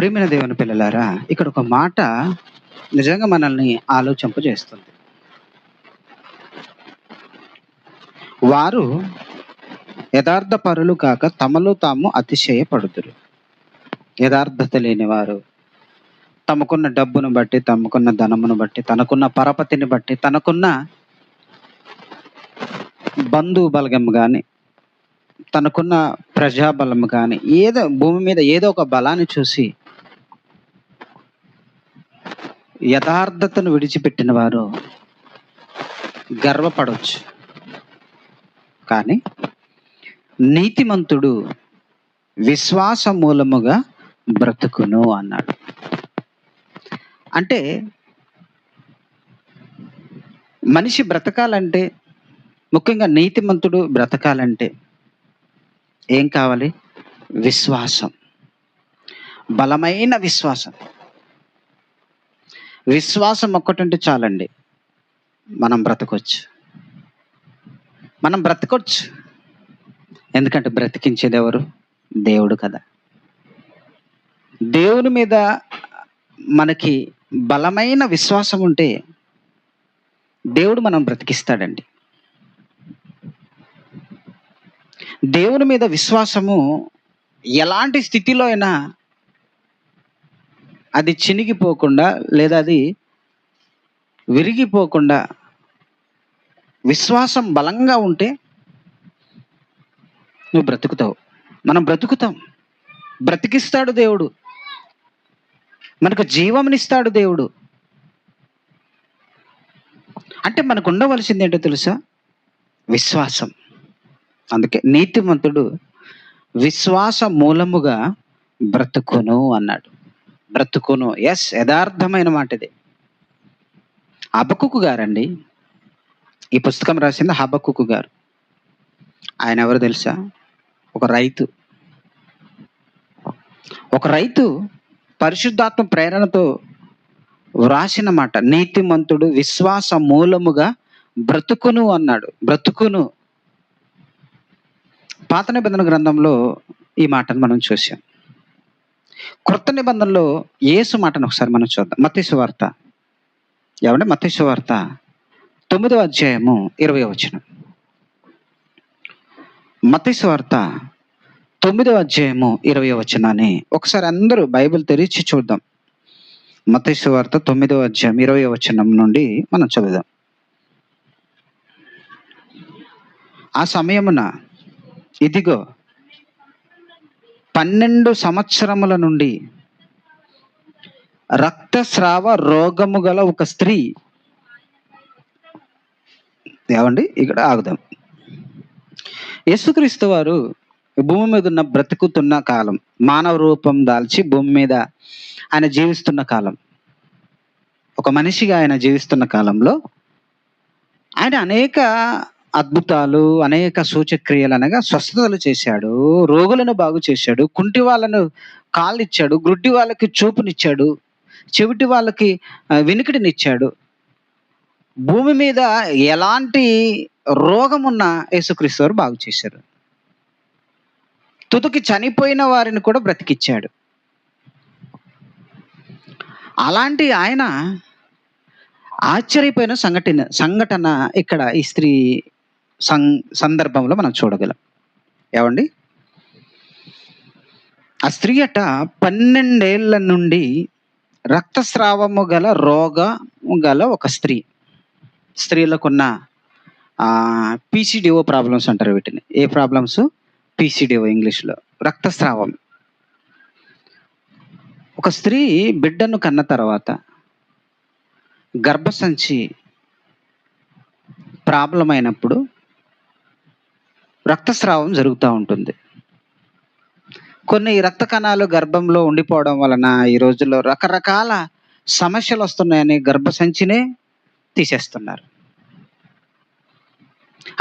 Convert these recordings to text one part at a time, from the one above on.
ప్రియమైన దేవుని పిల్లలారా, ఇక్కడ ఒక మాట నిజంగా మనల్ని ఆలోచింపజేస్తుంది. వారు యథార్థ పరులు కాక తమలో తాము అతిశయపడుదురు. యథార్థత లేనివారు తమకున్న డబ్బును బట్టి, తమకున్న ధనమును బట్టి, తనకున్న పరపతిని బట్టి, తనకున్న బంధు బలగం కానీ, తనకున్న ప్రజాబలం కానీ, ఏదో భూమి మీద ఏదో ఒక బలాన్ని చూసి యథార్థతను విడిచిపెట్టిన వారు గర్వపడవచ్చు. కానీ నీతిమంతుడు విశ్వాస మూలముగా బ్రతుకును అన్నాడు. అంటే మనిషి బ్రతకాలంటే, ముఖ్యంగా నీతిమంతుడు బ్రతకాలంటే ఏం కావాలి? విశ్వాసం, బలమైన విశ్వాసం. విశ్వాసం ఒక్కటంటే చాలండి, మనం బ్రతకొచ్చు. ఎందుకంటే బ్రతికించేది ఎవరు? దేవుడు కదా. దేవుని మీద మనకి బలమైన విశ్వాసం ఉంటే దేవుడు మనం బ్రతికిస్తాడండి. దేవుని మీద విశ్వాసము ఎలాంటి స్థితిలో అయినా అది చినిగిపోకుండా, లేదా అది విరిగిపోకుండా విశ్వాసం బలంగా ఉంటే నువ్వు బ్రతుకుతావు, మనం బ్రతుకుతాం. బ్రతికిస్తాడు దేవుడు, మనకు జీవమునిస్తాడు దేవుడు. అంటే మనకు ఉండవలసింది ఏంటో తెలుసా? విశ్వాసం. అందుకే నీతిమంతుడు విశ్వాస మూలముగా బ్రతుకును అన్నాడు. బ్రతుకును, ఎస్, యథార్థమైన మాట ఇది. హబక్కుకు గారండి, ఈ పుస్తకం రాసింది హబక్కుకు గారు. ఆయన ఎవరు తెలుసా? ఒక రైతు పరిశుద్ధాత్మ ప్రేరణతో వ్రాసిన మాట. నీతిమంతుడు విశ్వాస మూలముగా బ్రతుకును అన్నాడు. బ్రతుకును. పాత నిబంధన గ్రంథంలో ఈ మాటను మనం చూసాం. క్రొత్త నిబంధనలో యేసు మాటను ఒకసారి మనం చూద్దాం. మత్తయి సువార్త, మత్తయి సువార్త 9వ అధ్యాయము 20వ వచనం. మత్తయి సువార్త 9వ అధ్యాయము 20వ వచనాన్ని ఒకసారి అందరూ బైబిల్ తెరిచి చూద్దాం. మత్తయి సువార్త 9వ అధ్యాయం 20వ వచనం నుండి మనం చదువుదాం. ఆ సమయమున ఇదిగో 12 సంవత్సరముల నుండి రక్తస్రావ రోగము గల ఒక స్త్రీ. ఇక్కడ ఆగుదాం. యేసుక్రీస్తు వారు భూమి మీద ఉన్న బ్రతుకుతున్న కాలం, మానవ రూపం దాల్చి భూమి మీద ఆయన జీవిస్తున్న కాలం, ఒక మనిషిగా ఆయన జీవిస్తున్న కాలంలో ఆయన అనేక అద్భుతాలు, అనేక సూచక్రియలు అనగా స్వస్థతలు చేశాడు, రోగులను బాగు చేశాడు, కుంటి వాళ్ళను కాళ్ళు ఇచ్చాడు, గ్రుడ్డి వాళ్ళకి చూపునిచ్చాడు, చెవిటి వాళ్ళకి వినికిడినిచ్చాడు. భూమి మీద ఎలాంటి రోగం ఉన్న యేసుక్రీస్తు వారు బాగు చేశారు. తుదికి చనిపోయిన వారిని కూడా బ్రతికిచ్చాడు. అలాంటి ఆయన ఆశ్చర్యపోయిన సంఘటన ఇక్కడ ఈ స్త్రీ సందర్భంలో మనం చూడగలం. ఆ స్త్రీ 12 ఏళ్ల నుండి రక్తస్రావము గల రోగము గల ఒక స్త్రీ. స్త్రీలకున్న పీసీడీఓ ప్రాబ్లమ్స్ అంటారు వీటిని. ఏ ప్రాబ్లమ్స్? పీసీడీఓ ఇంగ్లీష్లో, రక్తస్రావం. ఒక స్త్రీ బిడ్డను కన్న తర్వాత గర్భసంచి ప్రాబ్లం అయినప్పుడు రక్తస్రావం జరుగుతూ ఉంటుంది. కొన్ని రక్త కణాలు గర్భంలో ఉండిపోవడం వలన ఈ రోజుల్లో రకరకాల సమస్యలు వస్తున్నాయని గర్భసంచినే తీసేస్తున్నారు.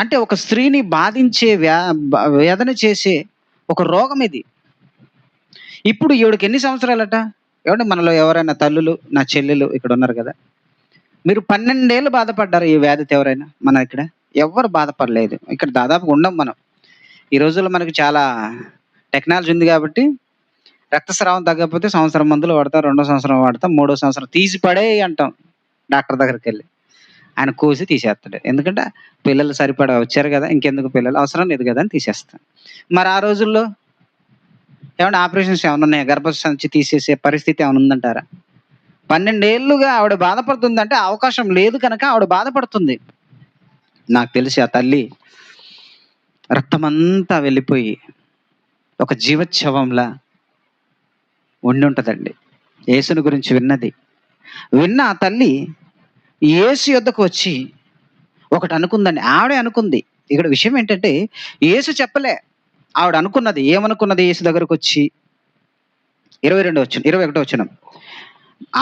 అంటే ఒక స్త్రీని బాధించే వేదన చేసే ఒక రోగం ఇది. ఇప్పుడు ఈవిడికి ఎన్ని సంవత్సరాలట? మనలో ఎవరైనా తల్లులు, నా చెల్లెలు ఇక్కడ ఉన్నారు కదా, మీరు 12 ఏళ్ళు బాధపడ్డారు ఈ వ్యాధితో? ఎవరైనా మన ఇక్కడ ఎవరు బాధపడలేదు. ఇక్కడ దాదాపుగా ఉండం మనం. ఈ రోజుల్లో మనకు చాలా టెక్నాలజీ ఉంది కాబట్టి రక్తస్రావం తగ్గకపోతే సంవత్సరం మందులు వాడతాం, రెండో సంవత్సరం వాడతాం, మూడో సంవత్సరం తీసి పడే అంటాం డాక్టర్ దగ్గరికి వెళ్ళి. ఆయన కోసి తీసేస్తాడు. ఎందుకంటే పిల్లలు సరిపడా వచ్చారు కదా, ఇంకెందుకు పిల్లలు అవసరం లేదు కదా అని తీసేస్తాం. మరి ఆ రోజుల్లో ఏమన్నా ఆపరేషన్స్ ఏమైనా ఉన్నాయా? గర్భసంచి తీసేసే పరిస్థితి ఏమైనా ఉందంటారా? 12 ఏళ్లుగా ఆవిడ బాధపడుతుందంటే అవకాశం లేదు కనుక ఆవిడ బాధపడుతుంది. నాకు తెలిసి ఆ తల్లి రక్తమంతా వెళ్ళిపోయి ఒక జీవచ్ఛవంలా ఉండి ఉంటదండి. యేసుని గురించి విన్న ఆ తల్లి యేసు యొద్దకు వచ్చి ఒకటి అనుకుందండి. ఆవిడే అనుకుంది. ఇక్కడ విషయం ఏంటంటే యేసు చెప్పలే. ఆవిడ అనుకున్నది. ఏమనుకున్నది? యేసు దగ్గరకు వచ్చి 21 వచనం.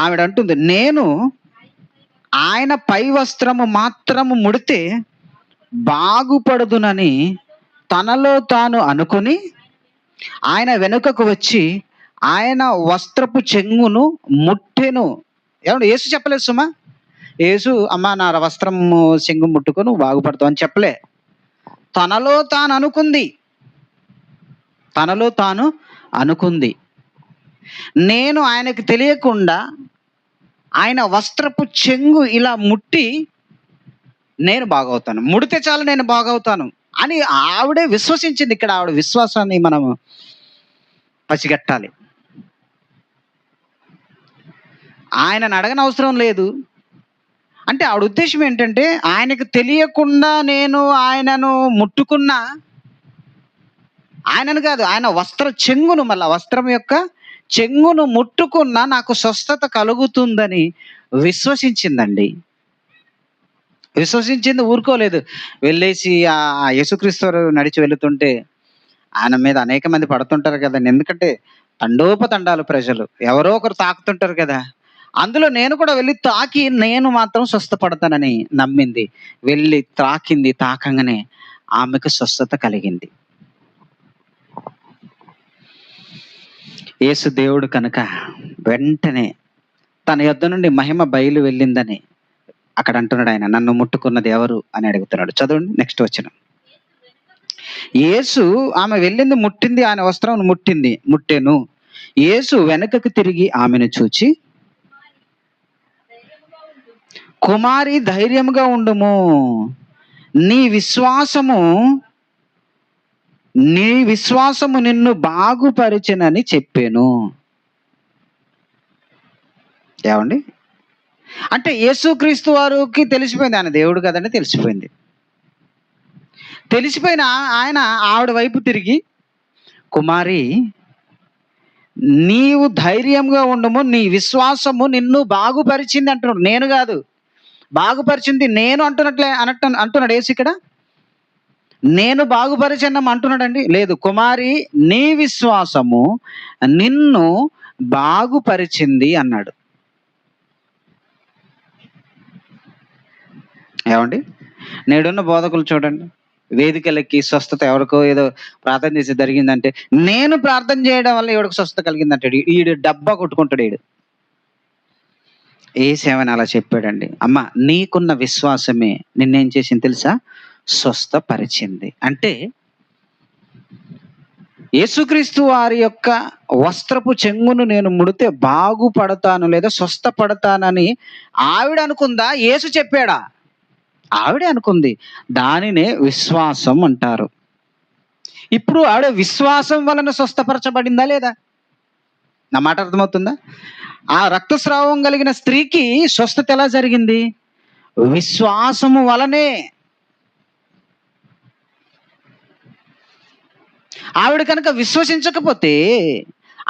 ఆవిడ అంటుంది, నేను ఆయన పై వస్త్రము మాత్రము ముడితే బాగుపడుదునని తనలో తాను అనుకుని ఆయన వెనుకకు వచ్చి ఆయన వస్త్రపు చెంగును ముట్టెను. ఏమండి, యేసు చెప్పలేదు సుమా. యేసు అమ్మా నా వస్త్రము చెంగు ముట్టుకో నువ్వు బాగుపడతావు అని చెప్పలే. తనలో తాను అనుకుంది. నేను ఆయనకు తెలియకుండా ఆయన వస్త్రపు చెంగు ఇలా ముట్టి నేను బాగవుతాను, ముడితే చాలు నేను బాగవుతాను అని ఆవిడే విశ్వసించింది. ఇక్కడ ఆవిడ విశ్వాసాన్ని మనం పసిగట్టాలి. ఆయనను అడగని అవసరం లేదు. అంటే ఆవిడ ఉద్దేశం ఏంటంటే ఆయనకు తెలియకుండా నేను ఆయనను ముట్టుకున్నా, ఆయనను కాదు ఆయన వస్త్ర చెంగును, మళ్ళా వస్త్రం యొక్క చెంగును ముట్టుకున్నా నాకు స్వస్థత కలుగుతుందని విశ్వసించిందండి. విశ్వసించింది, ఊరుకోలేదు. వెళ్ళేసి ఆ యేసుక్రీస్తు నడిచి వెళుతుంటే ఆయన మీద అనేక మంది పడుతుంటారు కదండి. ఎందుకంటే తండోపతండాలు ప్రజలు, ఎవరో ఒకరు తాకుతుంటారు కదా. అందులో నేను కూడా వెళ్ళి తాకి నేను మాత్రం స్వస్థపడతానని నమ్మింది. వెళ్ళి తాకింది. తాకంగానే ఆమెకు స్వస్థత కలిగింది. యేసు దేవుడు కనుక వెంటనే తన యొద్ద నుండి మహిమ బయలు వెళ్ళిందని అక్కడ అంటున్నాడు. ఆయన నన్ను ముట్టుకున్నది ఎవరు అని అడుగుతున్నాడు. చదవండి నెక్స్ట్ వచనం. యేసు ఆమె వెళ్ళింది, ముట్టింది, ఆయన వస్త్రం ముట్టెను. యేసు వెనుకకు తిరిగి ఆమెను చూచి, కుమారి ధైర్యముగా ఉండుము, నీ విశ్వాసము నిన్ను బాగుపరిచెనని చెప్పాను. ఏమండి, అంటే యేసుక్రీస్తు వారికి తెలిసిపోయింది, ఆయన దేవుడు కదండి, తెలిసిపోయిన ఆయన ఆవిడ వైపు తిరిగి, కుమారి నీవు ధైర్యంగా ఉండము, నీ విశ్వాసము నిన్ను బాగుపరిచింది అంటున్నాడు. నేను కాదు, బాగుపరిచింది నేను అంటున్నాడు యేసు. ఇక్కడ నేను బాగుపరిచన్నం అంటున్నాడండి? లేదు. కుమారి నీ విశ్వాసము నిన్ను బాగుపరిచింది అన్నాడు. ఏమండి, నేడున్న బోధకులు చూడండి, వేదికలకి స్వస్థత ఎవరికో ఏదో ప్రార్థన చేసి జరిగిందంటే నేను ప్రార్థన చేయడం వల్ల ఎవరికి స్వస్థత కలిగిందంటాడు. ఈడు డబ్బా కొట్టుకుంటాడు. యేసేమని అలా చెప్పాడండి. అమ్మ నీకున్న విశ్వాసమే నిన్నేం చేసింది తెలుసా? స్వస్థపరిచింది. అంటే యేసుక్రీస్తు వారి యొక్క వస్త్రపు చెంగును నేను ముడితే బాగుపడతాను లేదా స్వస్థపడతానని ఆవిడ అనుకుందా? యేసు చెప్పాడా? ఆవిడే అనుకుంది. దానినే విశ్వాసం అంటారు. ఇప్పుడు ఆవిడ విశ్వాసం వలన స్వస్థపరచబడిందా లేదా? నా మాట అర్థమవుతుందా? ఆ రక్తస్రావం కలిగిన స్త్రీకి స్వస్థత ఎలా జరిగింది? విశ్వాసము వలనే. ఆవిడ కనుక విశ్వసించకపోతే,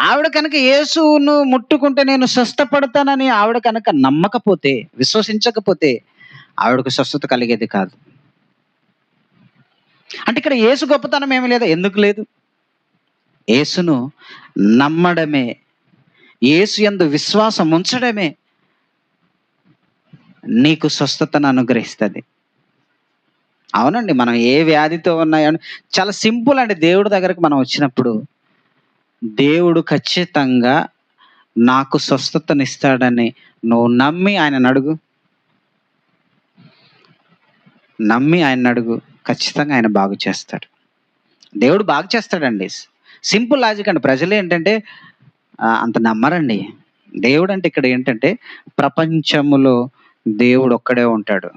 ఆవిడ కనుక యేసును ముట్టుకుంటే నేను స్వస్థపడతానని ఆవిడ కనుక నమ్మకపోతే, విశ్వసించకపోతే ఆవిడకు స్వస్థత కలిగేది కాదు. అంటే ఇక్కడ యేసు గొప్పతనం ఏమి లేదా? ఎందుకు లేదు? యేసును నమ్మడమే, యేసు యందు విశ్వాసం ఉంచడమే నీకు స్వస్థతను అనుగ్రహిస్తుంది. అవునండి, మనం ఏ వ్యాధితో ఉన్నాయో చాలా సింపుల్ అండి. దేవుడి దగ్గరకు మనం వచ్చినప్పుడు దేవుడు ఖచ్చితంగా నాకు స్వస్థతనిస్తాడని నువ్వు నమ్మి ఆయన అడుగు, ఖచ్చితంగా ఆయన బాగు చేస్తాడు. దేవుడు బాగు చేస్తాడండి. సింపుల్ లాజిక్ అండి. ప్రజలు ఏంటంటే అంత నమ్మరండి. దేవుడు అంటే ఇక్కడ ఏంటంటే ప్రపంచములో దేవుడు ఒక్కడే ఉంటాడు.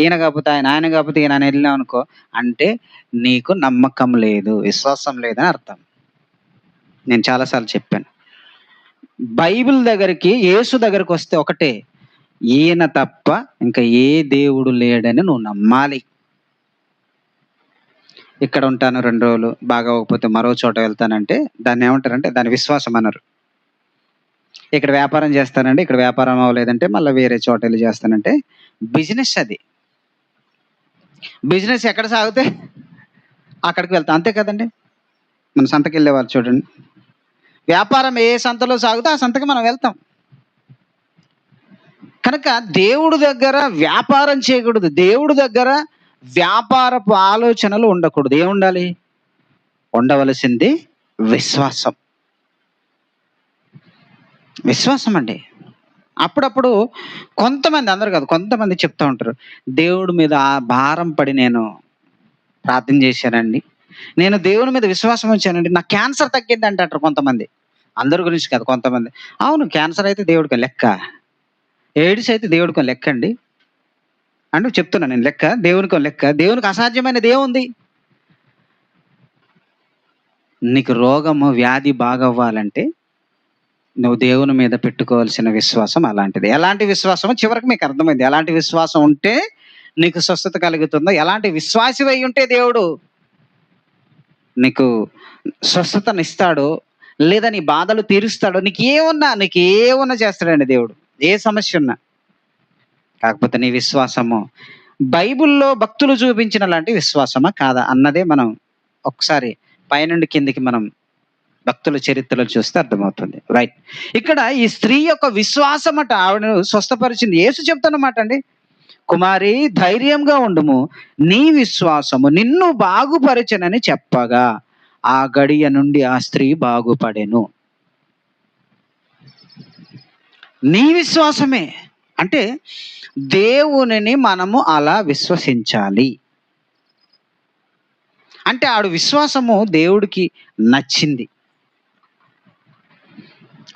ఈయన కాకపోతే ఆయన, ఆయన కాకపోతే ఈయన అని వెళ్ళామనుకో, అంటే నీకు నమ్మకం లేదు, విశ్వాసం లేదని అర్థం. నేను చాలా సార్లు చెప్పాను. బైబిల్ దగ్గరికి, యేసు దగ్గరికి వస్తే ఒకటే, ఈయన తప్ప ఇంకా ఏ దేవుడు లేడని నువ్వు నమ్మాలి. ఇక్కడ ఉంటాను 2 రోజులు, బాగా అవ్వకపోతే మరో చోట వెళ్తానంటే దాన్ని ఏమంటారంటే దాన్ని విశ్వాసం అనరు. ఇక్కడ వ్యాపారం చేస్తానంటే, ఇక్కడ వ్యాపారం అవ్వలేదంటే మళ్ళీ వేరే చోట వెళ్ళి చేస్తానంటే బిజినెస్ అది. బిజినెస్ ఎక్కడ సాగితే అక్కడికి వెళ్తాం, అంతే కదండి. మన సంతకి వెళ్ళేవాళ్ళు చూడండి, వ్యాపారం ఏ సంతలో సాగితే ఆ సంతకి మనం వెళ్తాం. కనుక దేవుడి దగ్గర వ్యాపారం చేయకూడదు, దేవుడి దగ్గర వ్యాపారపు ఆలోచనలు ఉండకూడదు. ఏముండాలి? ఉండవలసింది విశ్వాసం. విశ్వాసం అండి. అప్పుడప్పుడు కొంతమంది, అందరు కాదు, కొంతమంది చెప్తూ ఉంటారు, దేవుడి మీద ఆ భారం పడి నేను ప్రార్థన చేశానండి, నేను దేవుని మీద విశ్వాసం ఉంచానండి, నాకు క్యాన్సర్ తగ్గింది అంటారు కొంతమంది. అందరి గురించి కాదు, కొంతమంది. అవును, క్యాన్సర్ అయితే దేవుడికి లెక్క, ఎయిడ్స్ అయితే దేవుడికి లెక్క అండి అంటే చెప్తున్నా నేను, లెక్క దేవునికి లెక్క. దేవునికి అసాధ్యమైనది ఏముంది? నీకు రోగము, వ్యాధి బాగవ్వాలంటే నువ్వు దేవుని మీద పెట్టుకోవాల్సిన విశ్వాసం అలాంటిది. ఎలాంటి విశ్వాసమో చివరికి మీకు అర్థమైంది. ఎలాంటి విశ్వాసం ఉంటే నీకు స్వస్థత కలుగుతుందో, ఎలాంటి విశ్వాసివై ఉంటే దేవుడు నీకు స్వస్థతనిస్తాడో, లేదా నీ బాధలు తీరుస్తాడో, నీకు ఏమున్నా చేస్తాడండి దేవుడు, ఏ సమస్య ఉన్నా. కాకపోతే నీ విశ్వాసము బైబిల్లో భక్తులు చూపించిన లాంటి విశ్వాసమా కాదా అన్నదే మనం ఒకసారి పైనుండి కిందికి మనం భక్తుల చరిత్రలు చూస్తే అర్థమవుతుంది. రైట్. ఇక్కడ ఈ స్త్రీ యొక్క విశ్వాసం అట ఆవిడను స్వస్థపరిచింది. యేసు చెప్తున్నమాట అండి, కుమారి ధైర్యంగా ఉండుము, నీ విశ్వాసము నిన్ను బాగుపరచనని చెప్పగా ఆ గడియ నుండి ఆ స్త్రీ బాగుపడెను. నీ విశ్వాసమే అంటే దేవునిని మనము అలా విశ్వసించాలి. అంటే ఆవిడ విశ్వాసము దేవుడికి నచ్చింది.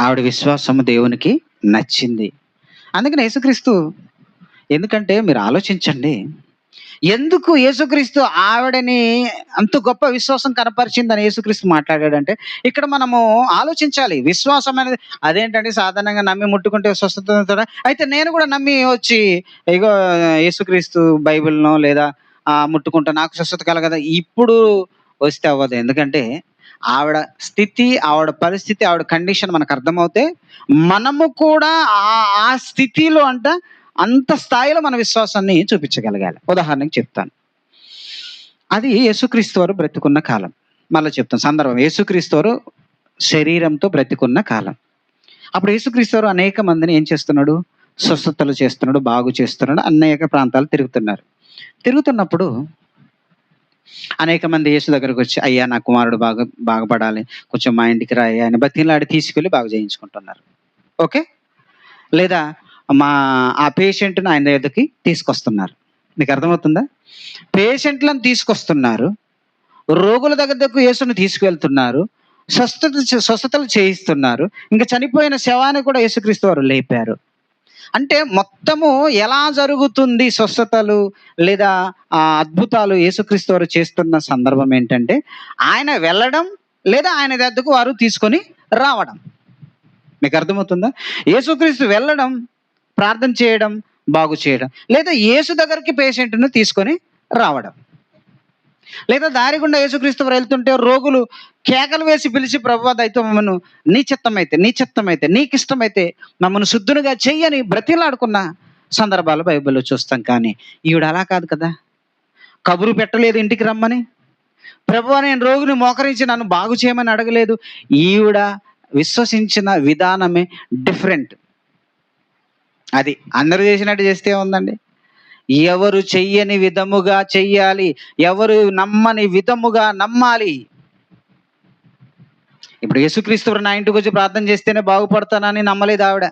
ఆవిడ విశ్వాసము దేవునికి నచ్చింది. అందుకని యేసుక్రీస్తు, ఎందుకంటే మీరు ఆలోచించండి, ఎందుకు యేసుక్రీస్తు ఆవిడని అంత గొప్ప విశ్వాసం కనపరిచిందని యేసుక్రీస్తు మాట్లాడాడంటే, ఇక్కడ మనము ఆలోచించాలి. విశ్వాసం అనేది అదేంటంటే సాధారణంగా నమ్మి ముట్టుకుంటే స్వస్థత, అయితే నేను కూడా నమ్మి వచ్చి ఇగో యేసుక్రీస్తు బైబిల్నో లేదా ముట్టుకుంటా నాకు స్వస్థత కలగదా, ఇప్పుడు వస్తే అవ్వదు. ఎందుకంటే ఆవిడ స్థితి, ఆవిడ పరిస్థితి, ఆవిడ కండిషన్ మనకు అర్థమవుతే మనము కూడా ఆ స్థితిలో అంత స్థాయిలో మన విశ్వాసాన్ని చూపించగలగాలి. ఉదాహరణకి చెప్తాను, అది యేసుక్రీస్తు వారు బ్రతికున్న కాలం. మళ్ళీ చెప్తాను సందర్భం, యేసుక్రీస్తు వారు శరీరంతో బ్రతికున్న కాలం. అప్పుడు యేసుక్రీస్తు వారు అనేక మందిని ఏం చేస్తున్నాడు? స్వస్థతలు చేస్తున్నాడు, బాగు చేస్తున్నాడు, అనేక ప్రాంతాలు తిరుగుతున్నప్పుడు అనేక మంది యేసు దగ్గరకు వచ్చి, అయ్యా నా కుమారుడు బాగుపడాలి, కొంచెం మా ఇంటికి రాయ్యా అని బతిలాడి తీసుకెళ్ళి బాగు చేయించుకుంటున్నారు. ఓకే. లేదా ఆ పేషెంట్ను ఆయన దగ్గరికి తీసుకొస్తున్నారు. మీకు అర్థమవుతుందా? పేషెంట్లను తీసుకొస్తున్నారు, రోగుల దగ్గరకు యేసుని తీసుకువెళ్తున్నారు, స్వస్థతలు చేయిస్తున్నారు, ఇంకా చనిపోయిన శవాన్ని కూడా యేసుక్రీస్తు వారు లేపారు. అంటే మొత్తము ఎలా జరుగుతుంది స్వస్థతలు లేదా అద్భుతాలు యేసుక్రీస్తు వారు చేస్తున్న సందర్భం ఏంటంటే, ఆయన వెళ్ళడం లేదా ఆయన దగ్గరకు వారు తీసుకొని రావడం. మీకు అర్థమవుతుందా? యేసుక్రీస్తు వెళ్ళడం, ప్రార్థన చేయడం, బాగు చేయడం, లేదా యేసు దగ్గరికి పేషెంట్ను తీసుకొని రావడం, లేదా దారి గుండా యేసుక్రీస్తు వారు వెళ్తుంటే రోగులు కేకలు వేసి పిలిచి, ప్రభువా దయతో మమ్మను నీ చిత్తమైతే నీకు ఇష్టమైతే మమ్మల్ని శుద్ధునిగా చెయ్యని బ్రతిలాడుకున్న సందర్భాలు బైబిల్లో చూస్తాం. కానీ ఈవిడ అలా కాదు కదా. కబురు పెట్టలేదు ఇంటికి రమ్మని, ప్రభువా నేను రోగిని మోకరించి నన్ను బాగు చేయమని అడగలేదు. ఈవిడ విశ్వసించిన విధానమే డిఫరెంట్. అది అందరూ చేసినట్టు చేస్తే ఉందండి. ఎవరు చెయ్యని విధముగా చెయ్యాలి, ఎవరు నమ్మని విధముగా నమ్మాలి. ఇప్పుడు యేసుక్రీస్తు వారు నా ఇంటికి వచ్చి ప్రార్థన చేస్తేనే బాగుపడతానని నమ్మలేదు ఆవిడ.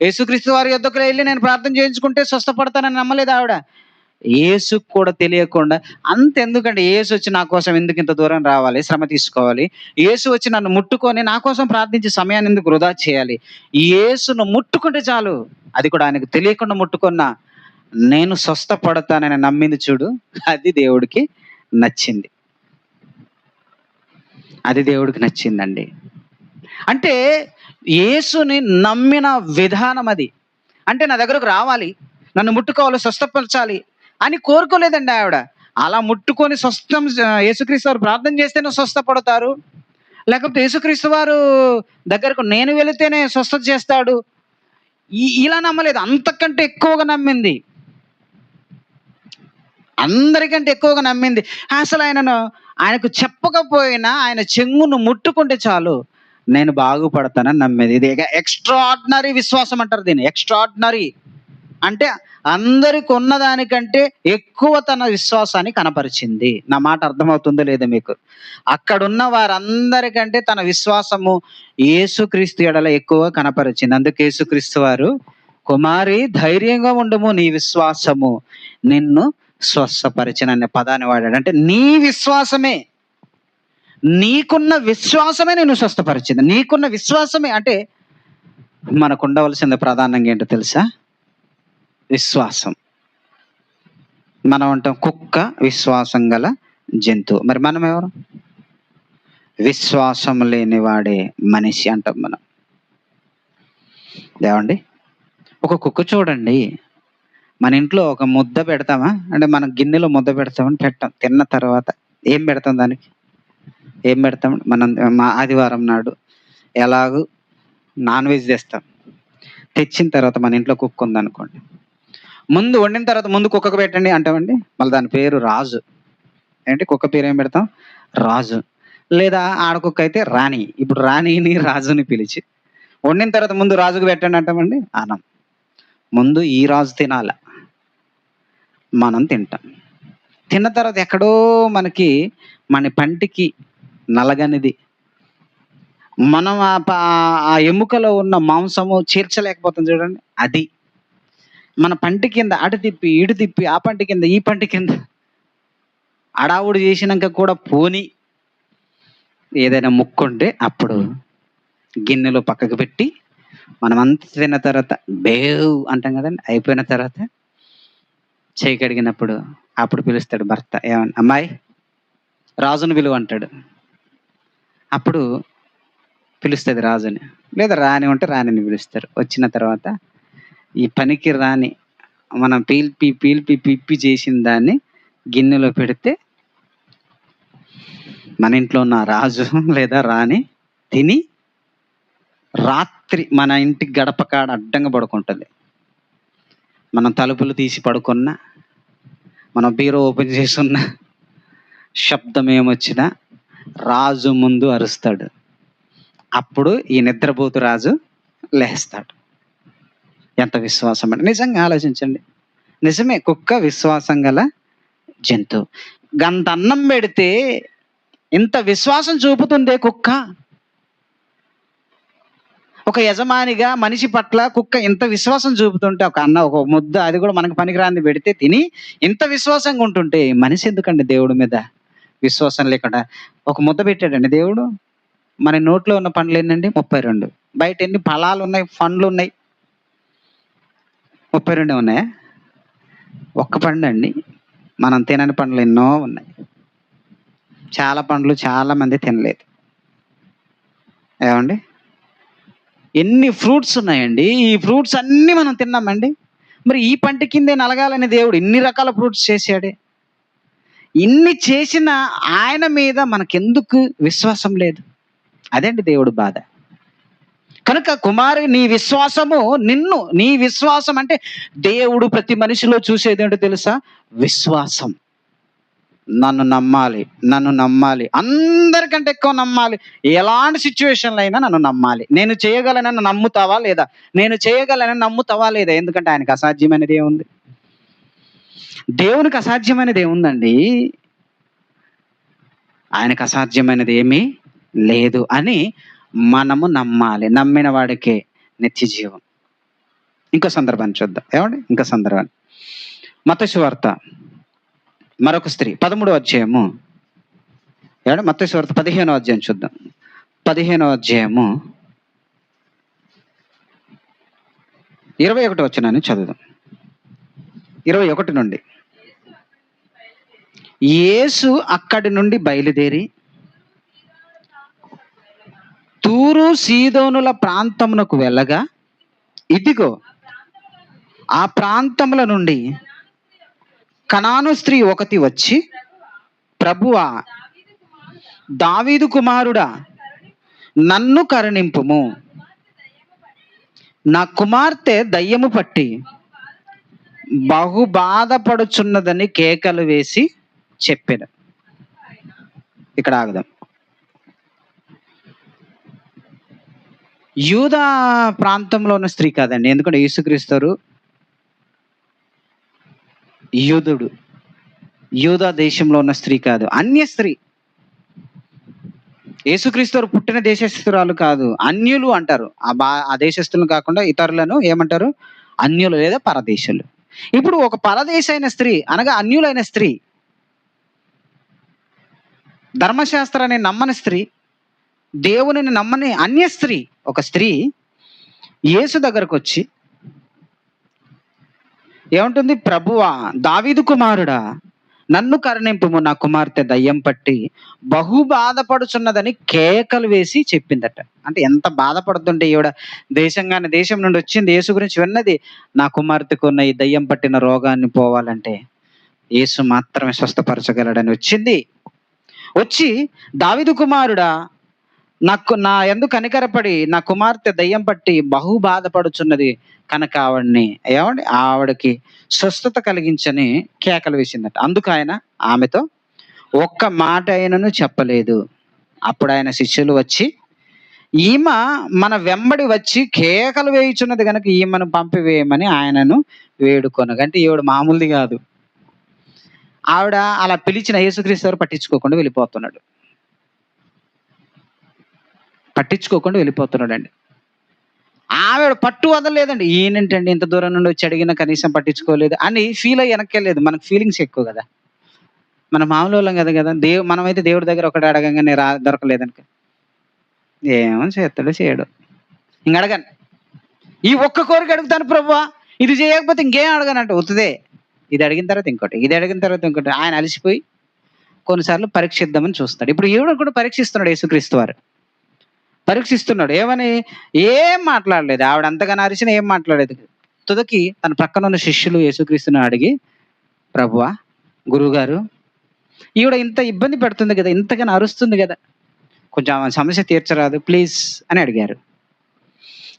యేసుక్రీస్తు వారి యొద్దకు వెళ్ళి నేను ప్రార్థన చేయించుకుంటే స్వస్థపడతానని నమ్మలేదు ఆవిడ. యేసుకు కూడా తెలియకుండా అంతెందుకండి, యేసు వచ్చి నా కోసం ఎందుకు ఇంత దూరం రావాలి, శ్రమ తీసుకోవాలి, యేసు వచ్చి నన్ను ముట్టుకొని నా కోసం ప్రార్థించే సమయాన్ని ఎందుకు వృధా చేయాలి, యేసును ముట్టుకుంటే చాలు, అది కూడా ఆయనకు తెలియకుండా ముట్టుకున్నా నేను స్వస్థపడతానని నమ్మింది చూడు, అది దేవుడికి నచ్చింది. అది దేవుడికి నచ్చిందండి. అంటే యేసుని నమ్మిన విధానం అది. అంటే నా దగ్గరకు రావాలి, నన్ను ముట్టుకోవాలి, స్వస్థపరచాలి అని కోరుకోలేదండి ఆవిడ. అలా ముట్టుకొని యేసుక్రీస్తు వారు ప్రార్థన చేస్తేనే స్వస్థపడతారు, లేకపోతే యేసుక్రీస్తు వారు దగ్గరకు నేను వెళితేనే స్వస్థత చేస్తాడు, ఇలా నమ్మలేదు. అంతకంటే ఎక్కువగా నమ్మింది, అందరికంటే ఎక్కువగా నమ్మింది. అసలు ఆయనకు చెప్పకపోయినా ఆయన చెంగును ముట్టుకుంటే చాలు నేను బాగుపడతానని నమ్మేది. ఇది ఎక్స్ట్రాడినరీ విశ్వాసం అంటారు దీన్ని. ఎక్స్ట్రాడినరీ అంటే అందరికి ఉన్నదానికంటే ఎక్కువ తన విశ్వాసాన్ని కనపరిచింది. నా మాట అర్థమవుతుందో లేదో మీకు? అక్కడున్న వారందరికంటే తన విశ్వాసము యేసుక్రీస్తు ఎడల ఎక్కువ కనపరిచింది. అందుకే యేసుక్రీస్తు వారు, కుమారి ధైర్యంగా ఉండము, నీ విశ్వాసము నిన్ను స్వస్థపరిచిన అనే పదాన్ని వాడాడు. అంటే నీ విశ్వాసమే, నీకున్న విశ్వాసమే నిన్ను స్వస్థపరిచింది. నీకున్న విశ్వాసమే. అంటే మనకు ఉండవలసింది ప్రధానంగా ఏంటో తెలుసా? విశ్వాసం. మనం అంటాం కుక్క విశ్వాసం గల జంతువు. మరి మనం ఎవరు? విశ్వాసం లేని వాడే మనిషి అంటాం మనం. ఏమండి, ఒక కుక్క చూడండి, మన ఇంట్లో ఒక ముద్ద పెడతామా అంటే, మన గిన్నెలో ముద్ద పెడతామని పెట్టాం. తిన్న తర్వాత ఏం పెడతాం దానికి? ఏం పెడతాం? మనం ఆదివారం నాడు ఎలాగూ నాన్ వెజ్ తెస్తాం. తెచ్చిన తర్వాత మన ఇంట్లో కుక్క ఉందనుకోండి, ముందు వండిన తర్వాత ముందు కుక్కకు పెట్టండి అంటామండి. మళ్ళీ దాని పేరు రాజు. ఏంటి కుక్క పేరు ఏం పెడతాం? రాజు. లేదా ఆడకుక్క అయితే రాణి. ఇప్పుడు రాణిని రాజుని పిలిచి వండిన తర్వాత ముందు రాజుకు పెట్టండి అంటామండి. అనం. ముందు ఈ రాజు తినాల, మనం తింటాం. తిన్న తర్వాత ఎక్కడో మనకి మన పంటికి నలగనిది, మనం ఆ ఎముకలో ఉన్న మాంసము చేర్చలేకపోతుంది చూడండి, అది మన పంటి కింద అటు తిప్పి ఇటు తిప్పి, ఆ పంటి కింద ఈ పంటి కింద అడావుడు చేసినాక కూడా పోని ఏదైనా ముక్కుంటే అప్పుడు గిన్నెలో పక్కకు పెట్టి మనం అంత తిన్న తర్వాత బేవ్ అంటాం కదండి. అయిపోయిన తర్వాత చేయి కడిగినప్పుడు అప్పుడు పిలుస్తాడు భర్త, ఏమన్నా అమ్మాయి రాజుని పిలువ అంటాడు. అప్పుడు పిలుస్తుంది రాజుని, లేదా రాణి ఉంటే రాణిని పిలుస్తారు. వచ్చిన తర్వాత ఈ పనికి రాని మనం పిప్పి చేసిన దాన్ని గిన్నెలో పెడితే మన ఇంట్లో ఉన్న రాజు లేదా రాణి తిని రాత్రి మన ఇంటి గడప కాడ అడ్డంగా పడుకుంటుంది. మనం తలుపులు తీసి పడుకున్నా, మనం బీరో ఓపెన్ చేసున్నా, శబ్దం ఏమొచ్చినా రాజు ముందు అరుస్తాడు. అప్పుడు ఈ నిద్రపోతు రాజు లేస్తాడు. ఎంత విశ్వాసం అండి! నిజంగా ఆలోచించండి. నిజమే, కుక్క విశ్వాసం గల జంతువు. గంత అన్నం పెడితే ఇంత విశ్వాసం చూపుతుందే కుక్క. ఒక యజమానిగా మనిషి పట్ల కుక్క ఇంత విశ్వాసం చూపుతుంటే, ఒక ముద్ద, అది కూడా మనకు పనికిరాంది పెడితే తిని ఇంత విశ్వాసంగా ఉంటుంటే, మనిషి ఎందుకండి దేవుడి మీద విశ్వాసం లేకుండా? ఒక ముద్ద పెట్టాడండి దేవుడు. మన నోట్లో ఉన్న పండ్లు ఏంటండి? 32. బయట ఎన్ని ఫలాలు ఉన్నాయి, పండ్లు ఉన్నాయి? 32 ఉన్నాయా? ఒక్క పండు అండి. మనం తినని పండ్లు ఎన్నో ఉన్నాయి. చాలా పండ్లు చాలా మంది తినలేదు. ఏమండి, ఎన్ని ఫ్రూట్స్ ఉన్నాయండి. ఈ ఫ్రూట్స్ అన్నీ మనం తిన్నామండి. మరి ఈ పంట కిందే నలగాలని దేవుడు ఇన్ని రకాల ఫ్రూట్స్ చేశాడే. ఇన్ని చేసిన ఆయన మీద మనకెందుకు విశ్వాసం లేదు? అదేంటి దేవుడు బాధ. కనుక కుమారి, నీ విశ్వాసము నీ విశ్వాసం అంటే దేవుడు ప్రతి మనిషిలో చూసేది ఏంటో తెలుసా? విశ్వాసం. నన్ను నమ్మాలి, అందరికంటే ఎక్కువ నమ్మాలి. ఎలాంటి సిచ్యువేషన్లో అయినా నన్ను నమ్మాలి. నేను చేయగలనని నమ్ముతావా లేదా? ఎందుకంటే ఆయనకు అసాధ్యమైనది ఏముంది? దేవునికి అసాధ్యమైనది ఏముందండి? ఆయనకు అసాధ్యమైనది ఏమీ లేదు అని మనము నమ్మాలి. నమ్మిన వాడికే నిత్య జీవం. ఇంకో సందర్భాన్ని చూద్దాం. ఏమండి, ఇంకో సందర్భాన్ని. మత్తయి సువార్త మరొక స్త్రీ 13వ అధ్యాయము. మత్తయి సువార్త 15వ అధ్యాయం చూద్దాం. 15వ అధ్యాయము 21వ వచనాన్ని చదువుదాం. 21 నుండి. యేసు అక్కడి నుండి బయలుదేరి తూరు సీదోనుల ప్రాంతమునకు వెళ్ళగా, ఇదిగో ఆ ప్రాంతముల నుండి కనాను స్త్రీ ఒకటి వచ్చి, ప్రభువా, దావీదు కుమారుడా, నన్ను కరుణింపుము, నా కుమార్తె దయ్యము పట్టి బహు బాధపడుచున్నదని కేకలు వేసి చెప్పాను. ఇక్కడ ఆగుదాం. యూదా ప్రాంతంలో ఉన్న స్త్రీ కాదండి, ఎందుకంటే యేసుక్రీస్తు యూదుడు. యూదా దేశంలో ఉన్న స్త్రీ కాదు, అన్య స్త్రీ. యేసుక్రీస్తు పుట్టిన దేశస్థురాలు కాదు, అన్యులు అంటారు. ఆ దేశస్థులను కాకుండా ఇతరులను ఏమంటారు? అన్యులు లేదా పరదేశులు. ఇప్పుడు ఒక పరదేశైన స్త్రీ అనగా అన్యులైన స్త్రీ, ధర్మశాస్త్రాన్ని నమ్మని స్త్రీ, దేవునిని నమ్మని అన్య స్త్రీ, ఒక స్త్రీ యేసు దగ్గరకు వచ్చి ఏమంటుంది? ప్రభువా, దావీదు కుమారుడా, నన్ను కరుణింపుము, నా కుమార్తె దయ్యం పట్టి బహు బాధపడుచున్నదని కేకలు వేసి చెప్పిందట. అంటే ఎంత బాధపడుతుంటే ఈవిడ దేశం నుండి వచ్చింది, యేసు గురించి విన్నది. నా కుమార్తెకు ఉన్న ఈ దయ్యం పట్టిన రోగాన్ని పోవాలంటే యేసు మాత్రమే స్వస్థపరచగలడని వచ్చింది. వచ్చి, దావీదు కుమారుడా, నా యందు కనికరపడి నా కుమార్తె దయ్యం పట్టి బహు బాధపడుచున్నది కనుక ఆవిడకి స్వస్థత కలిగించని కేకలు వేసిందట. అందుకు ఆయన ఆమెతో ఒక్క మాట ఆయనను చెప్పలేదు. అప్పుడు ఆయన శిష్యులు వచ్చి, ఈమె మన వెంబడి వచ్చి కేకలు వేయుచున్నది కనుక ఈమెను పంపివేయమని ఆయనను వేడుకొనగా. అంటే ఈవిడ మామూలుది కాదు. ఆవిడ అలా పిలిచిన యేసుక్రీస్తు పట్టించుకోకుండా వెళ్ళిపోతున్నాడండి. ఆవిడ పట్టు వదలలేదండి. ఈయనంటండి ఇంత దూరం నుండి వచ్చి అడిగినా కనీసం పట్టించుకోలేదు అని ఫీల్ అయ్యి వెనక్కెళ్ళలేదు. మనకు ఫీలింగ్స్ ఎక్కువ కదా, మన మామూలు వాళ్ళం కదా. మనమైతే దేవుడి దగ్గర ఒకటి అడగంగానే దొరకలేదనుక ఏమో చేస్తాడో చేయడు, ఇంక అడగను. ఈ ఒక్క కోరిక అడుగుతాను ప్రభువా, ఇది చేయకపోతే ఇంకేం అడగనంట. అవుతుందే, ఇది అడిగిన తర్వాత ఇంకోటి, ఇది అడిగిన తర్వాత ఇంకోటి. ఆయన అలసిపోయి కొన్నిసార్లు పరీక్షిద్దామని చూస్తాడు. ఇప్పుడు ఈవిడ కూడా పరీక్షిస్తున్నాడు, యేసుక్రీస్తు వారు పరీక్షిస్తున్నాడు. ఏమని? ఏం మాట్లాడలేదు. ఆవిడ అంతగానో అరిచినా ఏం మాట్లాడలేదు. తుదకి తన ప్రక్కన ఉన్న శిష్యులు యేసుక్రీస్తుని అడిగి, ప్రభువా, గురువుగారు, ఈవిడ ఇంత ఇబ్బంది పెడుతుంది కదా, ఇంతగానో అరుస్తుంది కదా, కొంచెం సమస్య తీర్చరాదు ప్లీజ్ అని అడిగారు.